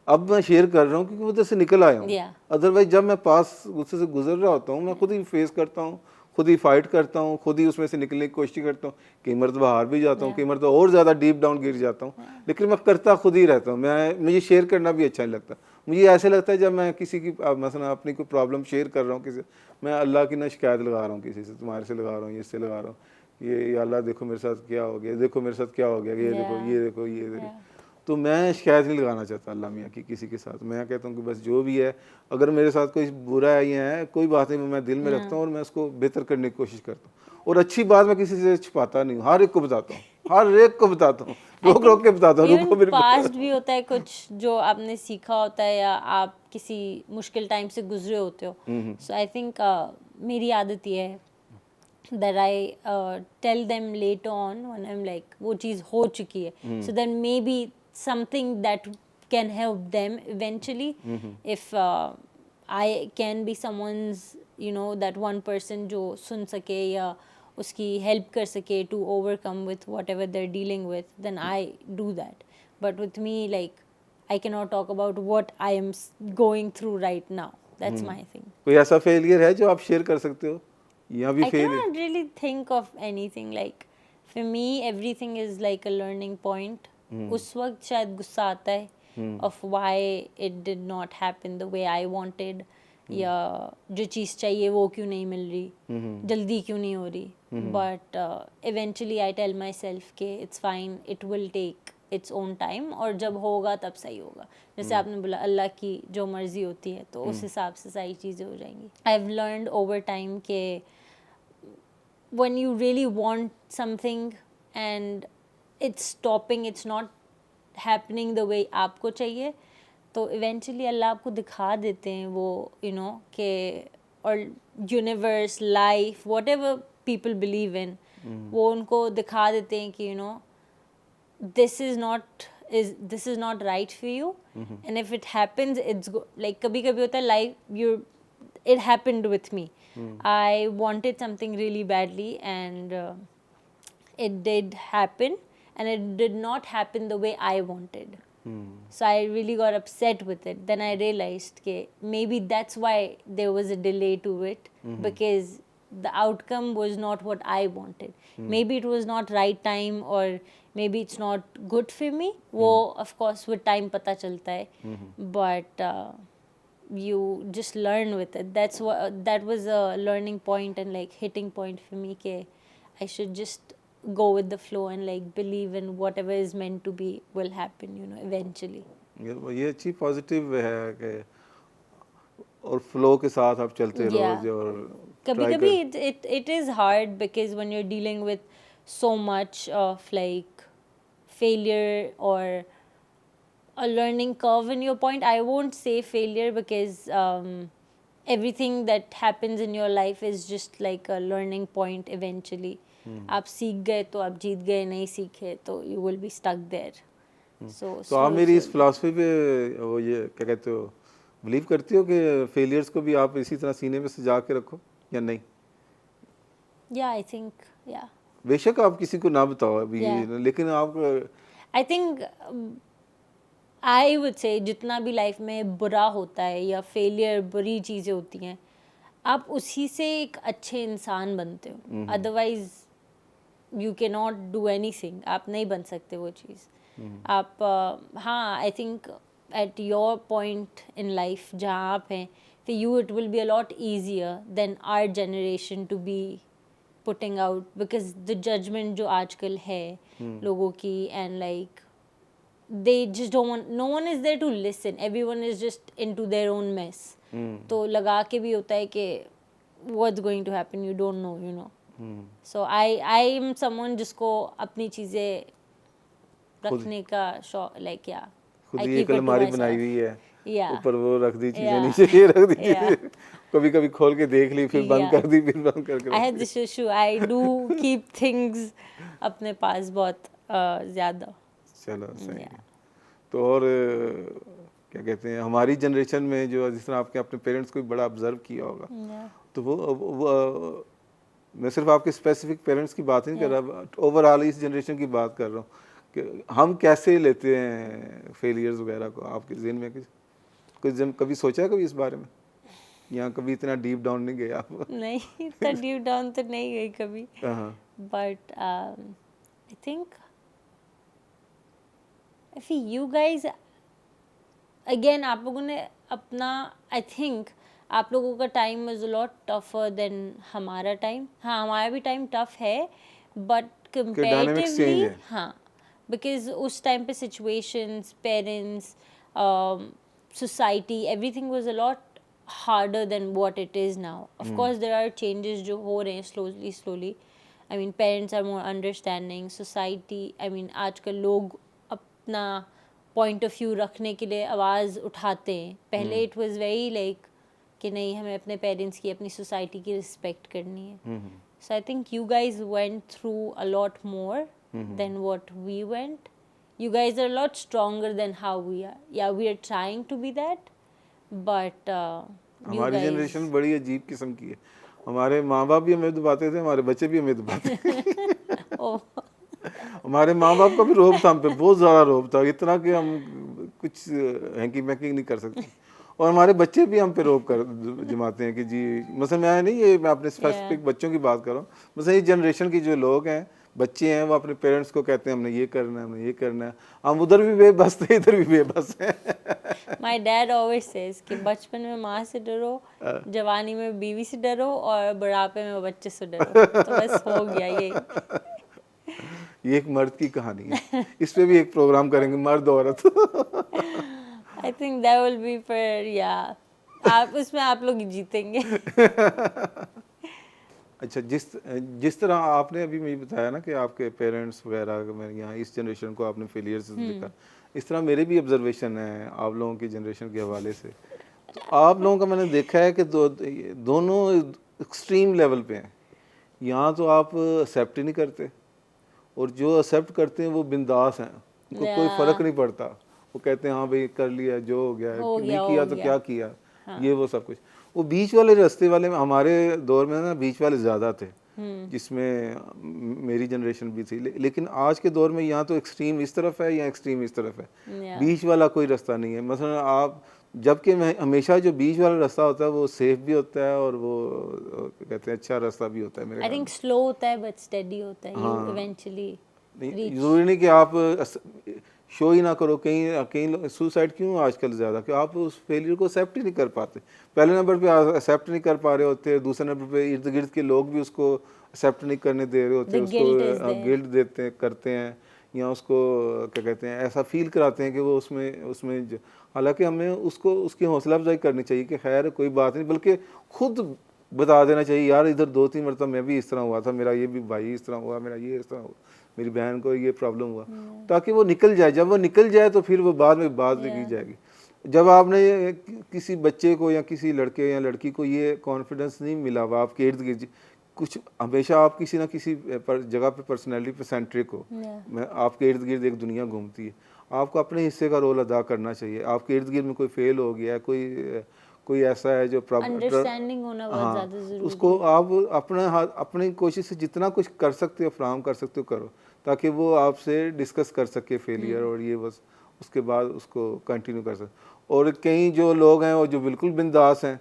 अब मैं शेयर कर रहा हूँ क्योंकि उधर से निकल आया हूँ. अदरवाइज जब मैं पास गुस्से से गुजर रहा होता हूँ, मैं खुद ही फेस करता हूँ, खुद ही फाइट करता हूँ, खुद ही उसमें से निकलने की कोशिश करता हूँ. कई मरतबा हार भी जाता हूँ, कई मरतबा और ज़्यादा डीप डाउन गिर जाता हूँ, लेकिन मैं करता खुद ही रहता हूँ. मुझे शेयर करना भी अच्छा नहीं लगता. मुझे ऐसे लगता है जब मैं किसी की मसलन अपनी कोई प्रॉब्लम शेयर कर रहा हूँ किसी, मैं अल्लाह की ना शिकायत लगा रहा हूँ किसी से, तुम्हारे से लगा रहा हूँ, इससे लगा रहा हूँ, ये अल्लाह देखो मेरे साथ क्या हो गया, देखो मेरे साथ क्या हो गया, ये देखो ये देखो ये देखो. तो मैं शिकायत नहीं लगाना चाहता अल्लाह मियाँ की किसी के साथ. मैं कहता हूँ कि बस जो भी है, अगर मेरे साथ कोई बुरा है या है, कोई बात नहीं, मैं दिल में रखता हूँ और मैं उसको बेहतर करने की कोशिश करता हूँ. और अच्छी बात मैं किसी से छुपाता नहीं हूँ, हर एक को बताता हूँ, हर एक को बताता हूँ, रोक रोक के बताता हूँ. रुको मेरे
पास्ट भी होता है कुछ जो आपने सीखा होता है, या आप किसी मुश्किल टाइम से गुजरे होते हो. सो आई थिंक मेरी आदत ये है that I tell them later on when I'm like वो चीज़ हो चुकी है, so then maybe something that can help them eventually. If I can be someone's that one person जो सुन सके या उसकी help कर सके to overcome with whatever they're dealing with, then I do that. But with me, like, I cannot talk about what I am going through right now. That's my thing.
कोई ऐसा फेलियर है जो आप शेयर कर सकते हो या भी
I
fail?
cannot really think of anything. Like, for me, everything is like a learning point. उस वक्त शायद गुस्सा आता है of why it did not happen the way I wanted, या जो चीज़ चाहिए वो क्यों नहीं मिल रही, जल्दी क्यों नहीं हो रही. But eventually I tell myself कि it's fine, it will take its own time, और जब होगा तब सही होगा. जैसे आपने बोला अल्लाह की जो मर्जी होती है तो उस हिसाब से सारी चीज़ें हो जाएंगी. I've learned over time कि when you really want something and it's stopping, it's not happening the way आपको चाहिए, तो eventually अल्लाह आपको दिखा देते हैं वो कि, और universe, life, whatever people believe in, वो उनको दिखा देते हैं कि this is not right for you. And if it happens, it's like कभी कभी होता है life, it happened with me. I wanted something really badly, and it did happen, and it did not happen the way I wanted. So I really got upset with it. Then I realized that maybe that's why there was a delay to it, because the outcome was not what I wanted. Maybe it was not right time, or maybe it's not good for me. वो of course with time पता चलता है, but you just learn with it. That was a learning point and like hitting point for me कि I should just go with the flow and like believe in whatever is meant to be will happen eventually.
ये अच्छी पॉजिटिव है कि और फ्लो के साथ आप चलते रहो. जो
कभी-कभी it is hard because when you're dealing with so much of like failure or a learning curve in your point. I won't say failure because everything that happens in your life is just like a learning point eventually. आप सीख गए तो आप जीत गए, नहीं सीखे तो you will be stuck there.
तो आप मेरी इस फिलॉसफी पे वो ये क्या कहते हो, बिलीव करती हो कि फेलियर्स को भी आप इसी तरह सीने में सजा के रखो या नहीं?
Yeah, I think yeah.
बेशक आप किसी को ना बताओ अभी, लेकिन आप
I think I would say जितना भी लाइफ में बुरा होता है या फेलियर, बुरी चीज़ें होती हैं, आप उसी से एक अच्छे इंसान बनते हो. Otherwise you can not do anything. आप नहीं बन सकते वो चीज़. आप हाँ, I think at your point in life जहाँ आप हैं, for you it will be a lot easier than our generation to be putting out, because the judgment जो आजकल है लोगों की, and like they just don't want, no one is there to listen, everyone is just into their own mess. तो लगा के भी होता है कि what's going to happen, you don't know, you know. So I am someone जिसको अपनी चीज़ें रखने का शौक, like yeah,
खुद
I
ही
keep
एक
it to
अलमारी बनाई
myself.
हुई है,
Yeah.
ऊपर वो रख दी चीजें,
Yeah.
नीचे ये रख दी
Yeah.
चीजें, कभी कभी खोल के देख ली, फिर बंद
Yeah.
कर दी, फिर बंद करके
I
रख
had
the.
this issue. I do keep things अपने पास बहुत ज़्यादा.
चलो सही
Yeah.
है। तो और क्या कहते हैं, हमारी जनरेशन में जो जिस तरह आपके अपने पेरेंट्स को भी बड़ा ऑब्जर्व किया होगा,
Yeah.
तो वो मैं सिर्फ आपके स्पेसिफिक पेरेंट्स की बात नहीं कर रहा, ओवरऑल इस जनरेशन की बात कर रहा हूँ कि हम कैसे लेते हैं फेलियर्स वगैरह को। आपके ज़हन में कुछ कभी सोचा है कभी इस बारे में, या कभी इतना डीप डाउन नहीं गए आप?
नहीं, इतना deep down तो नहीं गई कभी.
हाँ,
But I think if you guys, again आप लोगों ने अपना, I think आप लोगों का time was a lot tougher than हमारा टाइम. हाँ, हमारा भी टाइम टफ है, but
dynamics change
comparatively
है।
हाँ, because उस टाइम पे situations, parents, society, everything was a lot harder than what it is now. Of course there are changes जो हो रहे हैं slowly. I mean parents are more understanding, society, I mean आजकल लोग अपना point of view रखने के लिए आवाज़ उठाते हैं. पहले it was very like कि नहीं, हमें अपने पेरेंट्स की, अपनी सोसाइटी की रिस्पेक्ट करनी है. So I think you guys went through a lot more than what we went. You guys are a lot stronger than how we are. Yeah, we are trying to be that, but you
हमारी
guys.
जनरेशन बड़ी अजीब किस्म की है। हमारे माँ बाप भी हमें दबाते थे, हमारे बच्चे भी हमें दबाते थे।
Oh,
हमारे माँ बाप का भी रोब था हम पे, बहुत ज़्यादा रोब था, इतना कि हम कुछ हैंकी मैकिंग नहीं कर सकते। और हमारे बच्चे भी हम पे रोब कर जमाते हैं कि जी, मसलन मैं नहीं, ये मैं अपने स्पेसिफिक बच्चों की बात कर रहा हूँ। मसलन इस जनरेशन की जो लोग हैं, बच्चे हैं, वो अपने पेरेंट्स को कहते हैं हमने ये करना है, हमने ये करना है। हम उधर भी बेबस थे, इधर भी बेबस हैं।
my dad always says कि बचपन में माँ से डरो, जवानी में बीवी से डरो, और बुढ़ापे में बच्चे से डरो. तो बस हो गया ये.
ये एक मर्द की कहानी है, इस पे भी एक प्रोग्राम करेंगे, मर्द औरत।
I think that will be for, yeah. आप उसमें आप लोग जीतेंगे.
अच्छा, जिस तरह आपने अभी मुझे बताया ना कि आपके पेरेंट्स वगैरह में यहाँ इस जनरेशन को आपने फेलियर से देखा, इस तरह मेरे भी ऑब्जर्वेशन है आप लोगों की जनरेशन के हवाले से। तो आप लोगों का मैंने देखा है कि दोनों एक्सट्रीम लेवल पे हैं। यहाँ तो आप एक्सेप्ट ही नहीं करते, और जो एक्सेप्ट करते हैं वो बिंदास हैं, उनको कोई फ़र्क नहीं पड़ता। वो कहते हैं हाँ भाई कर लिया, जो हो गया, नहीं किया तो क्या किया, ये वो सब कुछ। वो बीच वाले रास्ते वाले में हमारे दौर में ना बीच वाले ज़्यादा थे, जिसमें मेरी जनरेशन भी थी। लेकिन आज के दौर में यहाँ तो एक्सट्रीम इस तरफ है या एक्सट्रीम इस तरफ है, बीच वाला कोई रास्ता नहीं है। मसलन आप, जबकि हमेशा जो बीच वाला रास्ता होता है वो सेफ भी होता है, और वो कहते हैं अच्छा रास्ता भी होता है। मेरे
I think slow होता है but steady होता है. You eventually reach.
ज़रूरी नहीं कि आप शो ही ना करो। कहीं सुसाइड क्यों आजकल ज़्यादा, कि आप उस फेलियर को एक्सेप्ट ही नहीं कर पाते। पहले नंबर पे एक्सेप्ट नहीं कर पा रहे होते, दूसरे नंबर पे इर्द गिर्द के लोग भी उसको एक्सेप्ट नहीं करने दे रहे होते, उसको गिल्ट देते करते हैं, या उसको क्या कहते हैं, ऐसा फील कराते हैं कि वो उसमें हालांकि हमें उसको उसकी हौसला अफजाई करनी चाहिए कि खैर कोई बात नहीं, बल्कि खुद बता देना चाहिए यार इधर 2-3 मरतबा मैं भी इस तरह हुआ था, मेरा ये भी भाई इस तरह हुआ, मेरा ये इस तरह हुआ, मेरी बहन को ये प्रॉब्लम हुआ, ताकि वो निकल जाए। जब वो निकल जाए तो फिर वो बाद में बात की जाएगी। जब आपने किसी बच्चे को या किसी लड़के या लड़की को ये कॉन्फिडेंस नहीं मिला हुआ आपके इर्द गिर्द, कुछ हमेशा आप किसी ना किसी जगह पे पर्सनैलिटी पे सेंट्रिक हो, मैं आपके इर्द गिर्द एक दुनिया घूमती है, आपको अपने हिस्से का रोल अदा करना चाहिए। आपके इर्द गिर्द में कोई फेल हो गया, कोई ऐसा है जो
अंडरस्टैंडिंग होना बहुत ज़्यादा ज़रूरी है।
उसको आप अपनी कोशिश से जितना कुछ कर सकते हो, फ्राहम कर सकते हो, करो, ताकि वो आपसे डिस्कस कर सके फेलियर, और ये बस उसके बाद उसको कंटिन्यू कर सके। और कई जो लोग हैं वो जो बिल्कुल बिंदास हैं,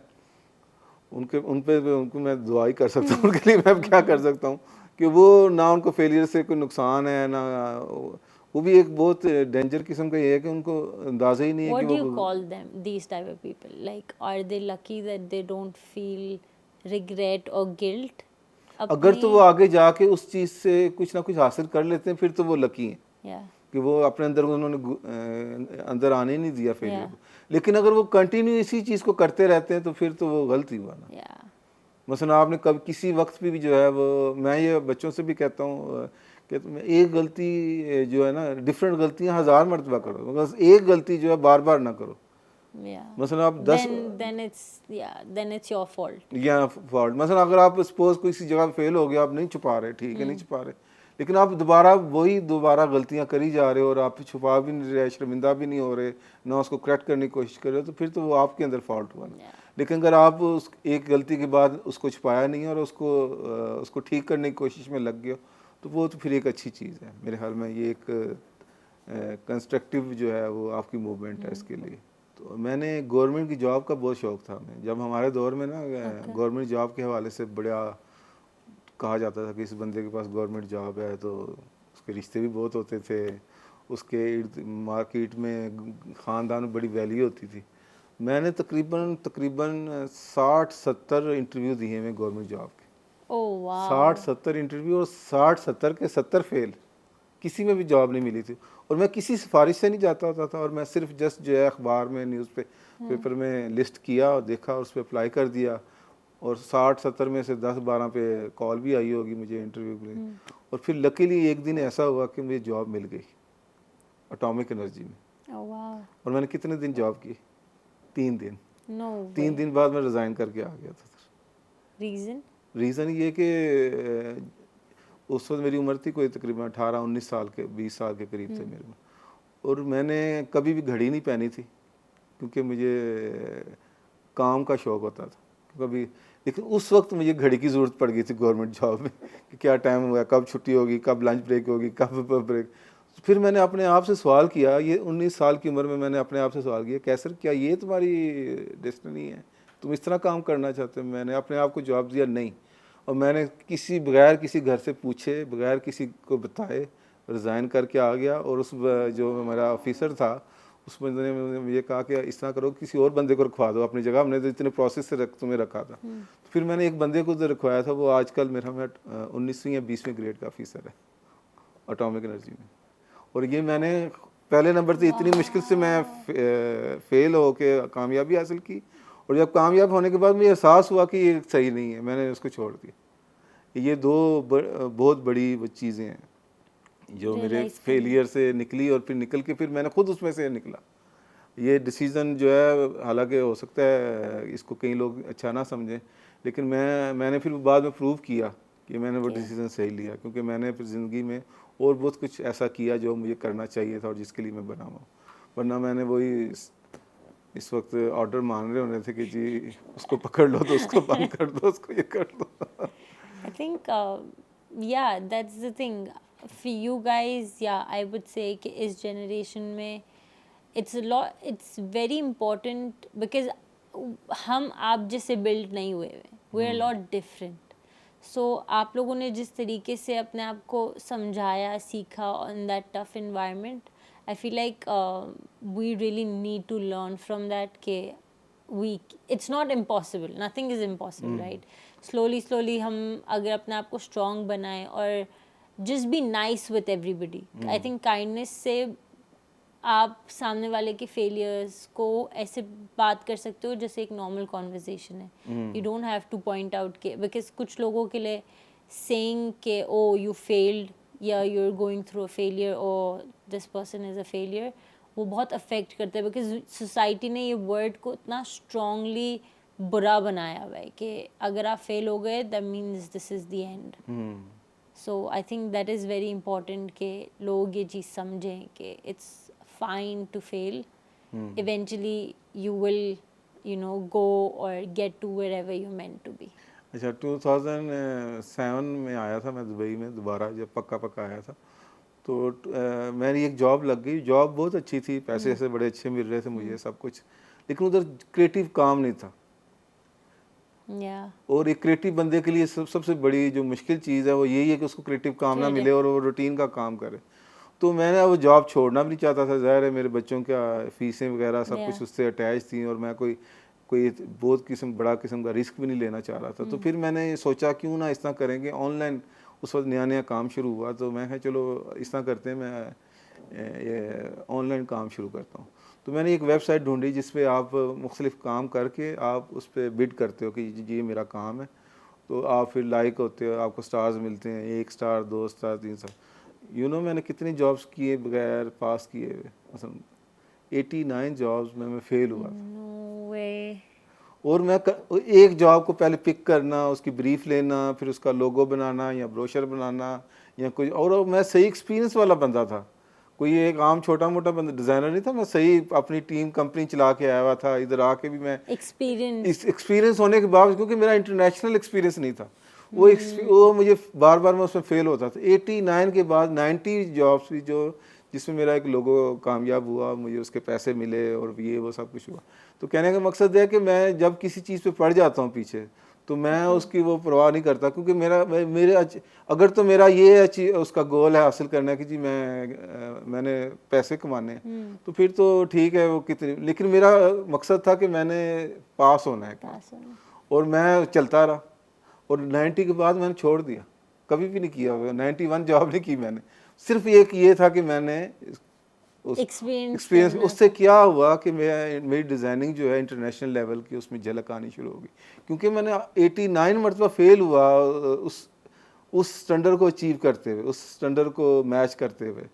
उनको मैं दुआ ही कर सकता हूँ। उनके लिए मैं क्या कर सकता हूँ कि वो ना उनको फेलियर से कोई नुकसान है ना, वो भी एक बहुत डेंजर किस्म का ये है कि उनको अंदाज़ा ही नहीं है कि
What do you call them, these type of people? Like, are they lucky that they don't feel regret or guilt
अगर तो वो आगे जाके उस चीज़ से कुछ ना कुछ हासिल कर लेते हैं फिर तो वो लकी हैं
yeah,
कि वो अपने अंदर उन्होंने अंदर आने ही नहीं दिया फेलियर को। लेकिन अगर वो कंटिन्यू इसी चीज़ को करते रहते हैं तो फिर तो वो गलत ही हुआ ना।
yeah,
मसलन आपने कभी किसी वक्त भी जो है वो, मैं ये बच्चों से भी कहता हूँ कि तुम एक गलती जो है ना, डिफरेंट गलतियाँ 1000 मरतबा करो, बस एक गलती जो है बार बार ना करो।
yeah.
मसलन आप 10
then it's your fault.
या फॉल्ट, मसलन अगर आप सपोज किसी जगह फेल हो गया, आप नहीं छुपा रहे, ठीक है नहीं छुपा रहे, लेकिन आप दोबारा गलतियां करी जा रहे हो और आप छुपा भी नहीं रहे, शर्मिंदा भी नहीं हो रहे, ना उसको करेक्ट करने की कोशिश कर रहे हो, तो फिर तो वो आपके अंदर फॉल्ट हुआ ना। लेकिन अगर आप उस एक गलती के बाद उसको छुपाया नहीं और उसको ठीक करने की कोशिश में लग गए, तो वो तो फिर एक अच्छी चीज़ है मेरे ख्याल में। ये एक कंस्ट्रक्टिव जो है वो आपकी मूवमेंट है इसके लिए। तो मैंने गवर्नमेंट की जॉब का बहुत शौक़ था हमें, जब हमारे दौर में ना गवर्नमेंट जॉब के हवाले से बड़ा कहा जाता था कि इस बंदे के पास गवर्नमेंट जॉब है, तो उसके रिश्ते भी बहुत होते थे, उसके मार्केट में ख़ानदान में बड़ी वैल्यू होती थी। मैंने तकरीबन 60-70 इंटरव्यू दिए हैं गवर्नमेंट जॉब के।
ओह वाह,
60-70 इंटरव्यू और 60-70 के 70 फेल, किसी में भी जॉब नहीं मिली थी। और मैं किसी सिफारिश से नहीं जाता होता था, और मैं सिर्फ जस्ट जो है अखबार में न्यूज़ पेपर में लिस्ट किया और देखा और उस पर अप्लाई कर दिया, और 60-70 में से 10-12 पे कॉल भी आई होगी मुझे इंटरव्यू के लिए। और फिर लकीली एक दिन ऐसा हुआ कि मुझे जॉब मिल गई एटॉमिक एनर्जी में।
oh wow,
और मैंने कितने दिन जॉब की? 3 दिन।
no
3
way.
दिन बाद मैं रिज़ाइन करके आ गया था। रीज़न ये कि उस वक्त मेरी उम्र थी कोई तकरीबन 18-19 साल के, 20 साल के करीब थे मेरे में, और मैंने कभी भी घड़ी नहीं पहनी थी क्योंकि मुझे काम का शौक़ होता था कभी। लेकिन उस वक्त मुझे घड़ी की ज़रूरत पड़ गई थी गवर्नमेंट जॉब में कि क्या टाइम हुआ, कब छुट्टी होगी, कब लंच ब्रेक होगी, कब ब्रेक। फिर मैंने अपने आप से सवाल किया, ये 19 साल की उम्र में मैंने अपने आप से सवाल किया, कैसर क्या ये तुम्हारी डेस्टिनी है, तुम इस तरह काम करना चाहते हो? मैंने अपने आप को जवाब दिया नहीं, और मैंने बगैर किसी घर से पूछे, बगैर किसी को बताए रिज़ाइन करके आ गया। और उस जो मेरा ऑफिसर था उस बंदे ने मुझे कहा कि इस तरह करो, किसी और बंदे को रखवा दो अपनी जगह, हमने तो इतने प्रोसेस से तुम्हें रखा था। तो फिर मैंने एक बंदे को रखवाया था, वो आजकल मेरा 19वीं या 20वीं ग्रेड का ऑफिसर है एटॉमिक एनर्जी में। और ये मैंने पहले नंबर से इतनी मुश्किल से मैं फेल हो के कामयाबी हासिल की, और जब कामयाब होने के बाद मुझे एहसास हुआ कि ये सही नहीं है, मैंने उसको छोड़ दिया। ये बहुत बड़ी वो चीज़ें हैं जो मेरे फेलियर से निकली, और फिर निकल के फिर मैंने खुद उसमें से निकला। ये डिसीज़न जो है, हालांकि हो सकता है इसको कई लोग अच्छा ना समझें, लेकिन मैंने फिर बाद में प्रूव किया कि मैंने वो डिसीज़न सही लिया, क्योंकि मैंने फिर ज़िंदगी में और बहुत कुछ ऐसा किया जो मुझे करना चाहिए था और जिसके लिए मैं बना हुआ। वरना मैंने वही इस वक्त ऑर्डर मान रहे होने थे कि जी उसको पकड़ लो, तो उसको बंद कर दो, उसको ये कर दो।
I think yeah, that's the thing for you guys. Yeah, I would say कि इस generation में it's very important because हम आप जैसे build नहीं हुए हैं, we're a lot different. So आप लोगों ने जिस तरीके से अपने आप को समझाया, सीखा in that tough environment, I feel like we really need to learn from that कि it's not impossible, nothing is impossible, right? Slowly हम अगर अपने आप को strong बनाएं और just be nice with everybody. I think kindness से आप सामने वाले के failures को ऐसे बात कर सकते हो जैसे एक normal conversation है. You don't have to point out के, because कुछ लोगों के लिए saying के oh you failed या you're going through a failure or this person is a failure, वो बहुत अफेक्ट करता है, बिकॉज सोसाइटी ने ये वर्ड को इतना स्ट्रांगली बुरा बनाया हुआ है कि अगर आप फेल हो गए that means this is the end. So I think that is very important कि लोग ये चीज़ समझें कि it's fine to fail, eventually you will go और get to wherever you meant to be.
अच्छा, 2007 में आया था मैं दुबई में दोबारा, जब पक्का आया था, तो मेरी एक जॉब लग गई। जॉब बहुत अच्छी थी, पैसे ऐसे बड़े अच्छे मिल रहे थे मुझे, सब कुछ, लेकिन उधर क्रिएटिव काम नहीं था। और एक क्रिएटिव बंदे के लिए सबसे बड़ी जो मुश्किल चीज़ है वो यही है कि उसको क्रिएटिव काम ना मिले और वो रूटीन का काम करे। तो मैंने वो जॉब छोड़ना भी नहीं चाहता था, ज़ाहिर है मेरे बच्चों का फीसें वगैरह सब कुछ उससे अटैच थी, और मैं कोई बहुत बड़ा किस्म का रिस्क भी नहीं लेना चाह रहा था। तो फिर मैंने सोचा क्यों ना इस तरह करेंगे ऑनलाइन। उस वक्त नया नया काम शुरू हुआ, तो मैं कहा चलो इस तरह करते हैं, मैं ये ऑनलाइन काम शुरू करता हूँ। तो मैंने एक वेबसाइट ढूंढी जिस पे आप मुख्तलिफ काम करके आप उस पर बिड करते हो कि ये मेरा काम है, तो आप फिर लाइक होते हो, आपको स्टार्स मिलते हैं, 1 स्टार, 2 स्टार, 3 स्टार। मैंने कितनी जॉब्स किए बगैर पास किए हुए, मतलब 89 जॉब्स में मैं फेल हुआ था।
No way.
और मैं एक जॉब को पहले पिक करना, उसकी ब्रीफ लेना, फिर उसका लोगो बनाना या ब्रोशर बनाना या कोई और मैं सही एक्सपीरियंस वाला बंदा था, कोई एक आम छोटा मोटा बंदा डिज़ाइनर नहीं था। मैं सही अपनी टीम कंपनी चला के आया हुआ था, इधर आके भी मैं एक्सपीरियंस होने के बावजूद, क्योंकि मेरा इंटरनेशनल एक्सपीरियंस नहीं था, वो मुझे बार बार मैं उसमें फेल होता था। 89 के बाद 90 जॉब्स भी जो जिसमें मेरा एक लोगो कामयाब हुआ, मुझे उसके पैसे मिले और ये वो सब कुछ हुआ। तो कहने का मकसद है कि मैं जब किसी चीज़ पे पड़ जाता हूँ पीछे, तो मैं उसकी वो परवाह नहीं करता, क्योंकि मेरे अगर तो मेरा ये उसका गोल है हासिल करना कि जी मैंने पैसे कमाने हैं, तो फिर तो ठीक है वो कितनी, लेकिन मेरा मकसद था कि मैंने पास होना है और मैं चलता रहा। और 90 के बाद मैंने छोड़ दिया, कभी भी नहीं किया। 91 जॉब नहीं की मैंने, सिर्फ एक ये था कि मैंने एक्सपीरियंस। उससे क्या हुआ कि मेरी डिज़ाइनिंग जो है इंटरनेशनल लेवल की, उसमें झलक आनी शुरू हो गई, क्योंकि मैंने 89 मरतबा फेल हुआ उस स्टैंडर्ड को अचीव करते हुए, उस स्टैंडर्ड को मैच करते हुए।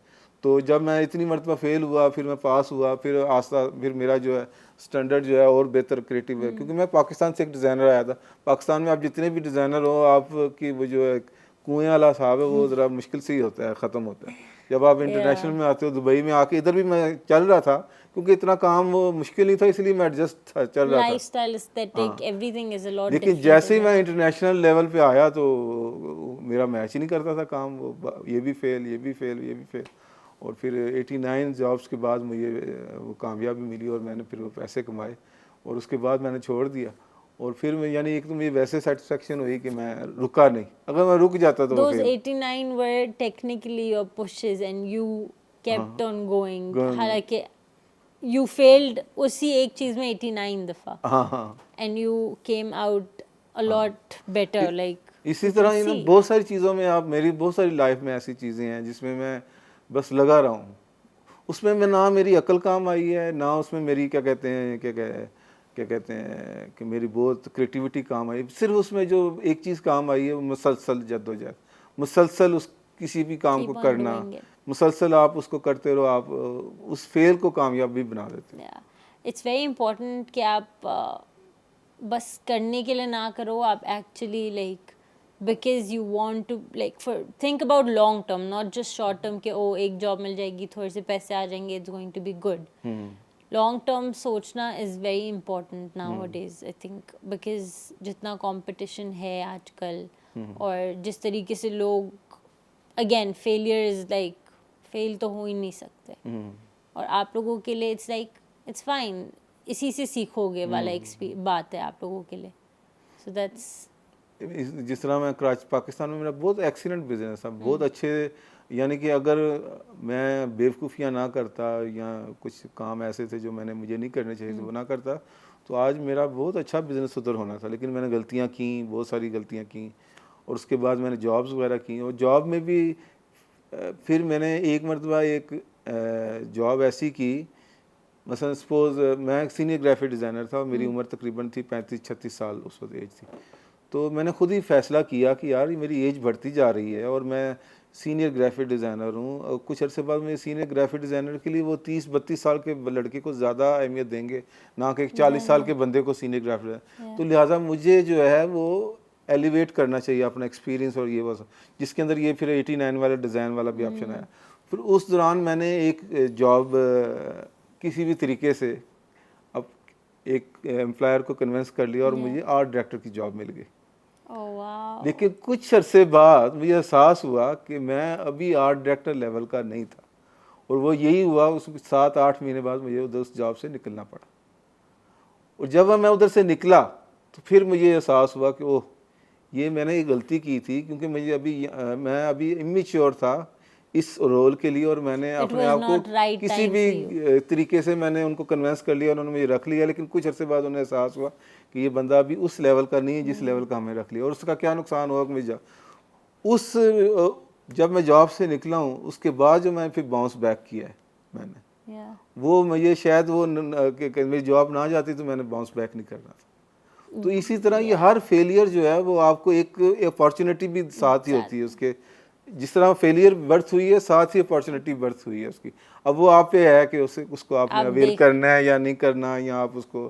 तो जब मैं इतनी मरतबा फेल हुआ, फिर मैं पास हुआ, फिर आस्ता फिर मेरा जो है स्टैंडर्ड जो है और बेहतर क्रिएटिव है, क्योंकि मैं पाकिस्तान से एक डिज़ाइनर आया था। पाकिस्तान में आप जितने भी डिज़ाइनर हो, आपकी वो जो है कुएं वाला साहब है, वो ज़रा मुश्किल से ही होता है, ख़त्म होता है। जब आप इंटरनेशनल में आते हो, दुबई में आके, इधर भी मैं चल रहा था क्योंकि इतना काम वो मुश्किल नहीं था, इसलिए मैं एडजस्ट चल रहा था।
Lifestyle, aesthetic, everything is a lot
लेकिन जैसे ही मैं इंटरनेशनल लेवल पे आया तो मेरा मैच ही नहीं करता था काम, वो ये भी फेल, ये भी फेल, ये भी फेल। और फिर 89 जॉब्स के बाद मुझे वो कामयाबी मिली और मैंने फिर वो पैसे कमाए, और उसके बाद मैंने छोड़ दिया। और फिर मैं यानी एक तो मुझे वैसे सेटिस्फेक्शन हुई कि मैं रुका नहीं, अगर मैं रुक जाता तो
those 89 were technically your pushes and you kept on going. हालांकि you failed उसी एक चीज में 89 दफा, and you came out a lot better. like
इसी तरह बहुत सारी चीज़ों में आप, मेरी बहुत सारी लाइफ में ऐसी चीज़ें हैं जिसमें मैं बस लगा रहा हूँ, उसमें मैं ना मेरी अकल काम आई है, ना उसमें मेरी क्या कहते हैं कि मेरी बहुत क्रिएटिविटी काम आई, सिर्फ उसमें जो एक चीज़ काम आई है वो मुसलसल जद्दोजहद, मुसलसल उस किसी भी काम को करना, मुसलसल आप उसको करते रहो, आप उस फेल को कामयाब भी बना देते हो।
इट्स वेरी इंपॉर्टेंट कि आप बस करने के लिए ना करो, आप actually like because you want to like for think about long term, not just short term कि ओ एक जॉब मिल जाएगी, थोड़े से पैसे आ जाएंगे, it's going to be good. Long term सोचना is very important nowadays, I think, because जितना कंपटीशन है आजकल और जिस तरीके से लोग, again failure is like, fail तो हो ही नहीं सकते, और आप लोगों के लिए इट्स लाइक इट्स फाइन, इसी से सीखोगे वाला बात है आप लोगों के लिए। सो दैट्स,
जिस तरह मैं पाकिस्तान में मेरा बहुत एक्सीलेंट बिजनेस था, बहुत अच्छे, यानी कि अगर मैं बेवकूफ़ियाँ ना करता या कुछ काम ऐसे थे जो मुझे नहीं करने चाहिए थे वो ना करता, तो आज मेरा बहुत अच्छा बिज़नेस उधर होना था। लेकिन मैंने गलतियाँ की, बहुत सारी गलतियाँ की, और उसके बाद मैंने जॉब्स वगैरह की, और जॉब में भी फिर मैंने एक मरतबा एक जॉब ऐसी की, मसलन सपोज़ मैं एक सीनियर ग्राफिक डिज़ाइनर था, मेरी उम्र तकरीबन थी 35-36 साल उस वक्त एज थी। तो मैंने खुद ही फैसला किया कि यार मेरी एज बढ़ती जा रही है और मैं सीनियर ग्राफिक डिज़ाइनर हूँ, और कुछ अर्से बाद मेरे सीनियर ग्राफिक डिज़ाइनर के लिए वो 30-32 साल के लड़के को ज़्यादा अहमियत देंगे, ना कि 40 साल के बंदे को सीनियर ग्राफिक। तो लिहाजा मुझे जो है वो एलिवेट करना चाहिए अपना एक्सपीरियंस, और ये वो जिसके अंदर ये फिर 89 वाला डिज़ाइन वाला भी ऑप्शन आया। फिर उस दौरान मैंने एक जॉब किसी भी तरीके से अब एक एम्प्लॉयर को कन्विंस कर लिया और मुझे आर्ट डायरेक्टर की जॉब मिल गई। लेकिन कुछ अरसे बाद मुझे एहसास हुआ कि मैं अभी आर्ट डायरेक्टर लेवल का नहीं था, और वो यही हुआ, उस 7-8 महीने बाद मुझे उधर उस जॉब से निकलना पड़ा। और जब मैं उधर से निकला तो फिर मुझे एहसास हुआ कि ओह, ये मैंने एक गलती की थी, क्योंकि मैं अभी इमेच्योर था, इस रोल के लिए, और मैंने
It
अपने
was
आप को
not right
किसी
time
भी
for you.
तरीके से मैंने उनको कन्विंस कर लिया, उन्होंने मुझे रख लिया, लेकिन कुछ अरसे बाद उन्हें एहसास हुआ कि ये बंदा अभी उस लेवल का नहीं है जिस लेवल का हमें रख लिया। और उसका क्या नुकसान हुआ कि जब मैं जॉब से निकला हूँ उसके बाद जो मैं फिर बाउंस बैक किया है मैंने,
Yeah.
वो मुझे शायद वो कि मेरी जॉब ना जाती तो मैंने बाउंस बैक नहीं करना था। तो इसी तरह ये हर फेलियर जो है वो आपको एक अपॉर्चुनिटी भी साथ ही होती है उसके, जिस तरह फेलियर बर्थ हुई है साथ ही अपॉर्चुनिटी बर्थ हुई है उसकी। अब वो आप पे है कि उसको आपने
आप
अवेल
देख
करना है या नहीं करना है, या आप उसको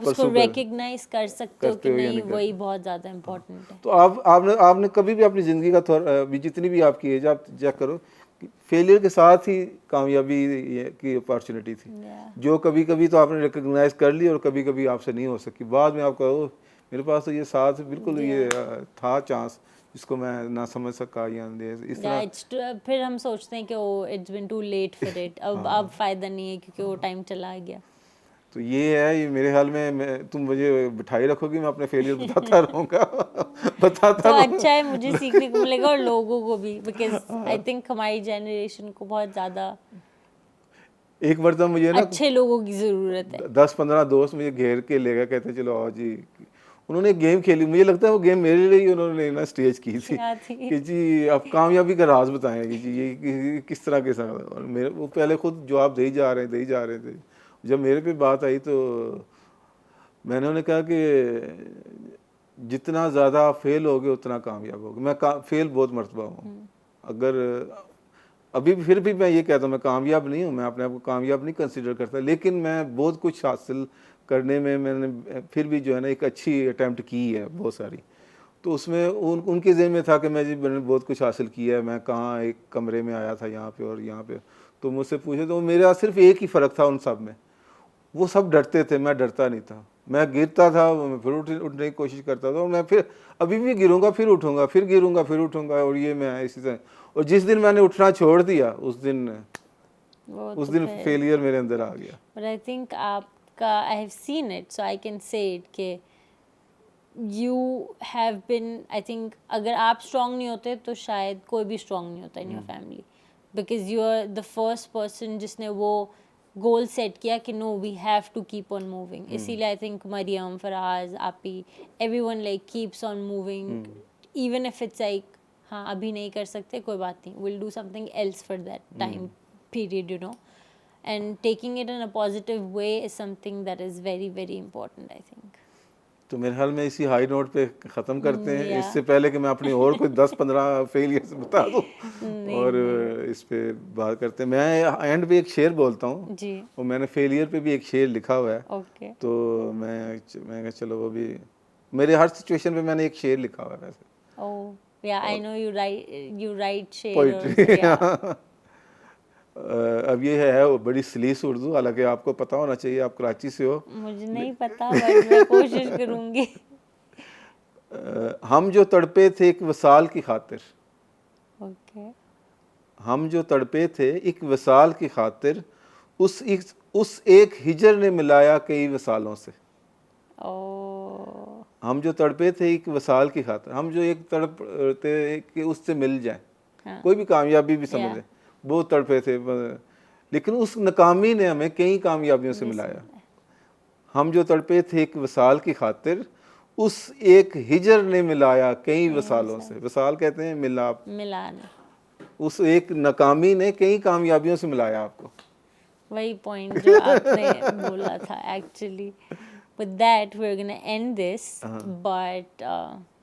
उसको रिकग्नाइज कर सकते हो
करते
कि
हो या
नहीं,
नहीं
वही
करते।
बहुत ज़्यादा इम्पोर्टेंट है।
तो आपने कभी भी अपनी ज़िंदगी का अभी जितनी भी आपकी एज आप चेक करो, फेलियर के साथ ही कामयाबी की अपॉर्चुनिटी थी।
Yeah.
जो कभी कभी तो आपने रिकग्नाइज कर ली और कभी कभी आपसे नहीं हो सकी, बाद में आप कहो मेरे पास तो ये साथ बिल्कुल ये था चांस जिसको मैं ना समझ सका, या इस तरह।
फिर हम सोचते हैं कि oh it's been too late for it, अब फ़ायदा नहीं है क्योंकि वो टाइम चला गया।
तो ये है, ये मेरे ख्याल में तुम मुझे बिठाई रखोगी, मैं अपने फेलियर बताता रहूँगा बताता
तो
रहूँगा।
अच्छा है, मुझे सीखने को मिलेगा और लोगों को भी, बिकॉज आई थिंक हमारी जनरेशन को बहुत ज़्यादा
एक बार तो मुझे ना
अच्छे लोगों की ज़रूरत है।
10-15 दोस्त मुझे घेर के ले गए, कहते चलो आओ जी। उन्होंने एक गेम खेली, मुझे लगता है वो गेम मेरे लिए ही उन्होंने ना स्टेज की थी
क्या थी?
कि जी आप कामयाबी का राज बताएं कि जी ये किस तरह के साथ। और मेरे वो पहले खुद जवाब दे ही जा रहे थे। जब मेरे पे बात आई तो मैंने उन्हें कहा कि जितना ज़्यादा आप फेल होगे उतना कामयाब होगे। मैं फेल बहुत मरतबा हूँ, अगर अभी भी फिर भी मैं ये कहता हूँ मैं कामयाब नहीं हूँ, मैं अपने आप को कामयाब नहीं कंसिडर करता, लेकिन मैं बहुत कुछ हासिल करने में मैंने फिर भी जो है ना एक अच्छी अटैम्प्ट की है बहुत सारी। तो उसमें उनके ज़हन में था कि मैं जी मैंने बहुत कुछ हासिल किया है, मैं कहाँ एक कमरे में आया था यहाँ पे और यहाँ पे। तो मुझसे पूछे तो मेरा सिर्फ एक ही फ़र्क था उन सब में, वो सब डरते थे, मैं डरता नहीं था। मैं गिरता था, मैं फिर उठने की कोशिश करता था, और मैं फिर अभी भी गिरूंगा फिर उठूंगा, फिर गिरूंगा फिर उठूंगा, और ये मैं इसी तरह। और जिस दिन मैंने उठना छोड़ दिया उस दिन फेलियर मेरे अंदर आ गया।
बट आई थिंक आपका, I have seen it so I can say it कि you have been, I think अगर आप स्ट्रांग नहीं होते तो शायद कोई भी स्ट्रांग नहीं होता in your family, because you are the first person जिसने वो गोल सेट किया कि no we have to keep on moving. इसीलिए आई थिंक मरियम, फराज, आपी, everyone like keeps on moving, even if it's like हाँ अभी नहीं कर सकते कोई बात नहीं, will do something else for that time period, you know, and taking it in a positive way is something that is very very important, I think.
तो मेरे ख्याल में इसी हाई नोट पे ख़त्म करते हैं,
Yeah.
इससे पहले कि मैं अपनी और कोई 10-15 फेलियर्स बता दूँ और इस पे बात करते हैं। मैं एंड पे एक शेर बोलता हूँ
जी,
और मैंने फेलियर पे भी एक शेर लिखा हुआ है।
okay.
तो मैं कहा चलो वो भी मेरे हर सिचुएशन पे मैंने एक शेर लिखा हुआ है वैसे।
Oh, yeah, I know you write share
poetry
also, yeah.
अब ये है वो बड़ी सलीस उर्दू, हालांकि आपको पता होना चाहिए, आप कराची से हो।
मुझे नहीं पता बट मैं कोशिश करूँगी।
हम जो तड़पे थे एक वसाल की खातिर,
Okay.
हम जो तड़पे थे एक वसाल की खातिर, उस एक हिजर ने मिलाया कई वसालों से।
Oh,
हम जो तड़पे थे एक वसाल की खातिर, हम जो एक तड़पते कि उससे मिल जाए,
हाँ.
कोई भी कामयाबी भी समझ लें, बहुत तड़पे थे, लेकिन उस नाकामी ने हमें कई कामयाबियों से मिलाया। हम जो तड़पे थे एक वसाल की खातिर, उस एक हिजर ने मिलाया कई वसालों से। वसाल कहते हैं मिलाप,
मिलाना।
उस एक नाकामी ने कई कामयाबियों से मिलाया आपको।
वही पॉइंट जो आपने बोला था actually. With that, we're gonna end this. But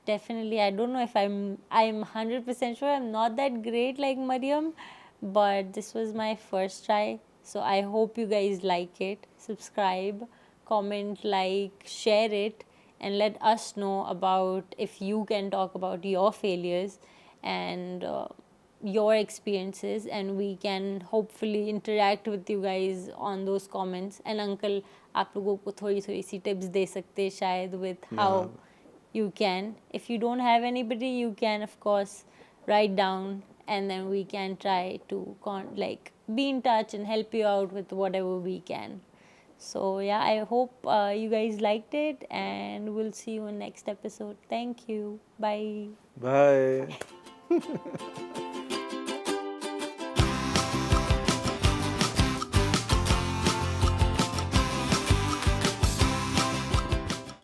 definitely, I don't know if I'm 100% sure. I'm not that great like Mariam, but this was my first try. So I hope you guys like it. Subscribe, comment, like, share it, and let us know about if you can talk about your failures and your experiences, and we can hopefully interact with you guys on those comments. And uncle आप लोगों को थोड़ी थोड़ी सी टिप्स दे सकते हैं शायद with how you can, if you don't have anybody, you can of course write down, and then we can try to like be in touch and help you out with whatever we can. So yeah, I hope you guys liked it, and we'll see you in next episode. Thank you. Bye.
Bye.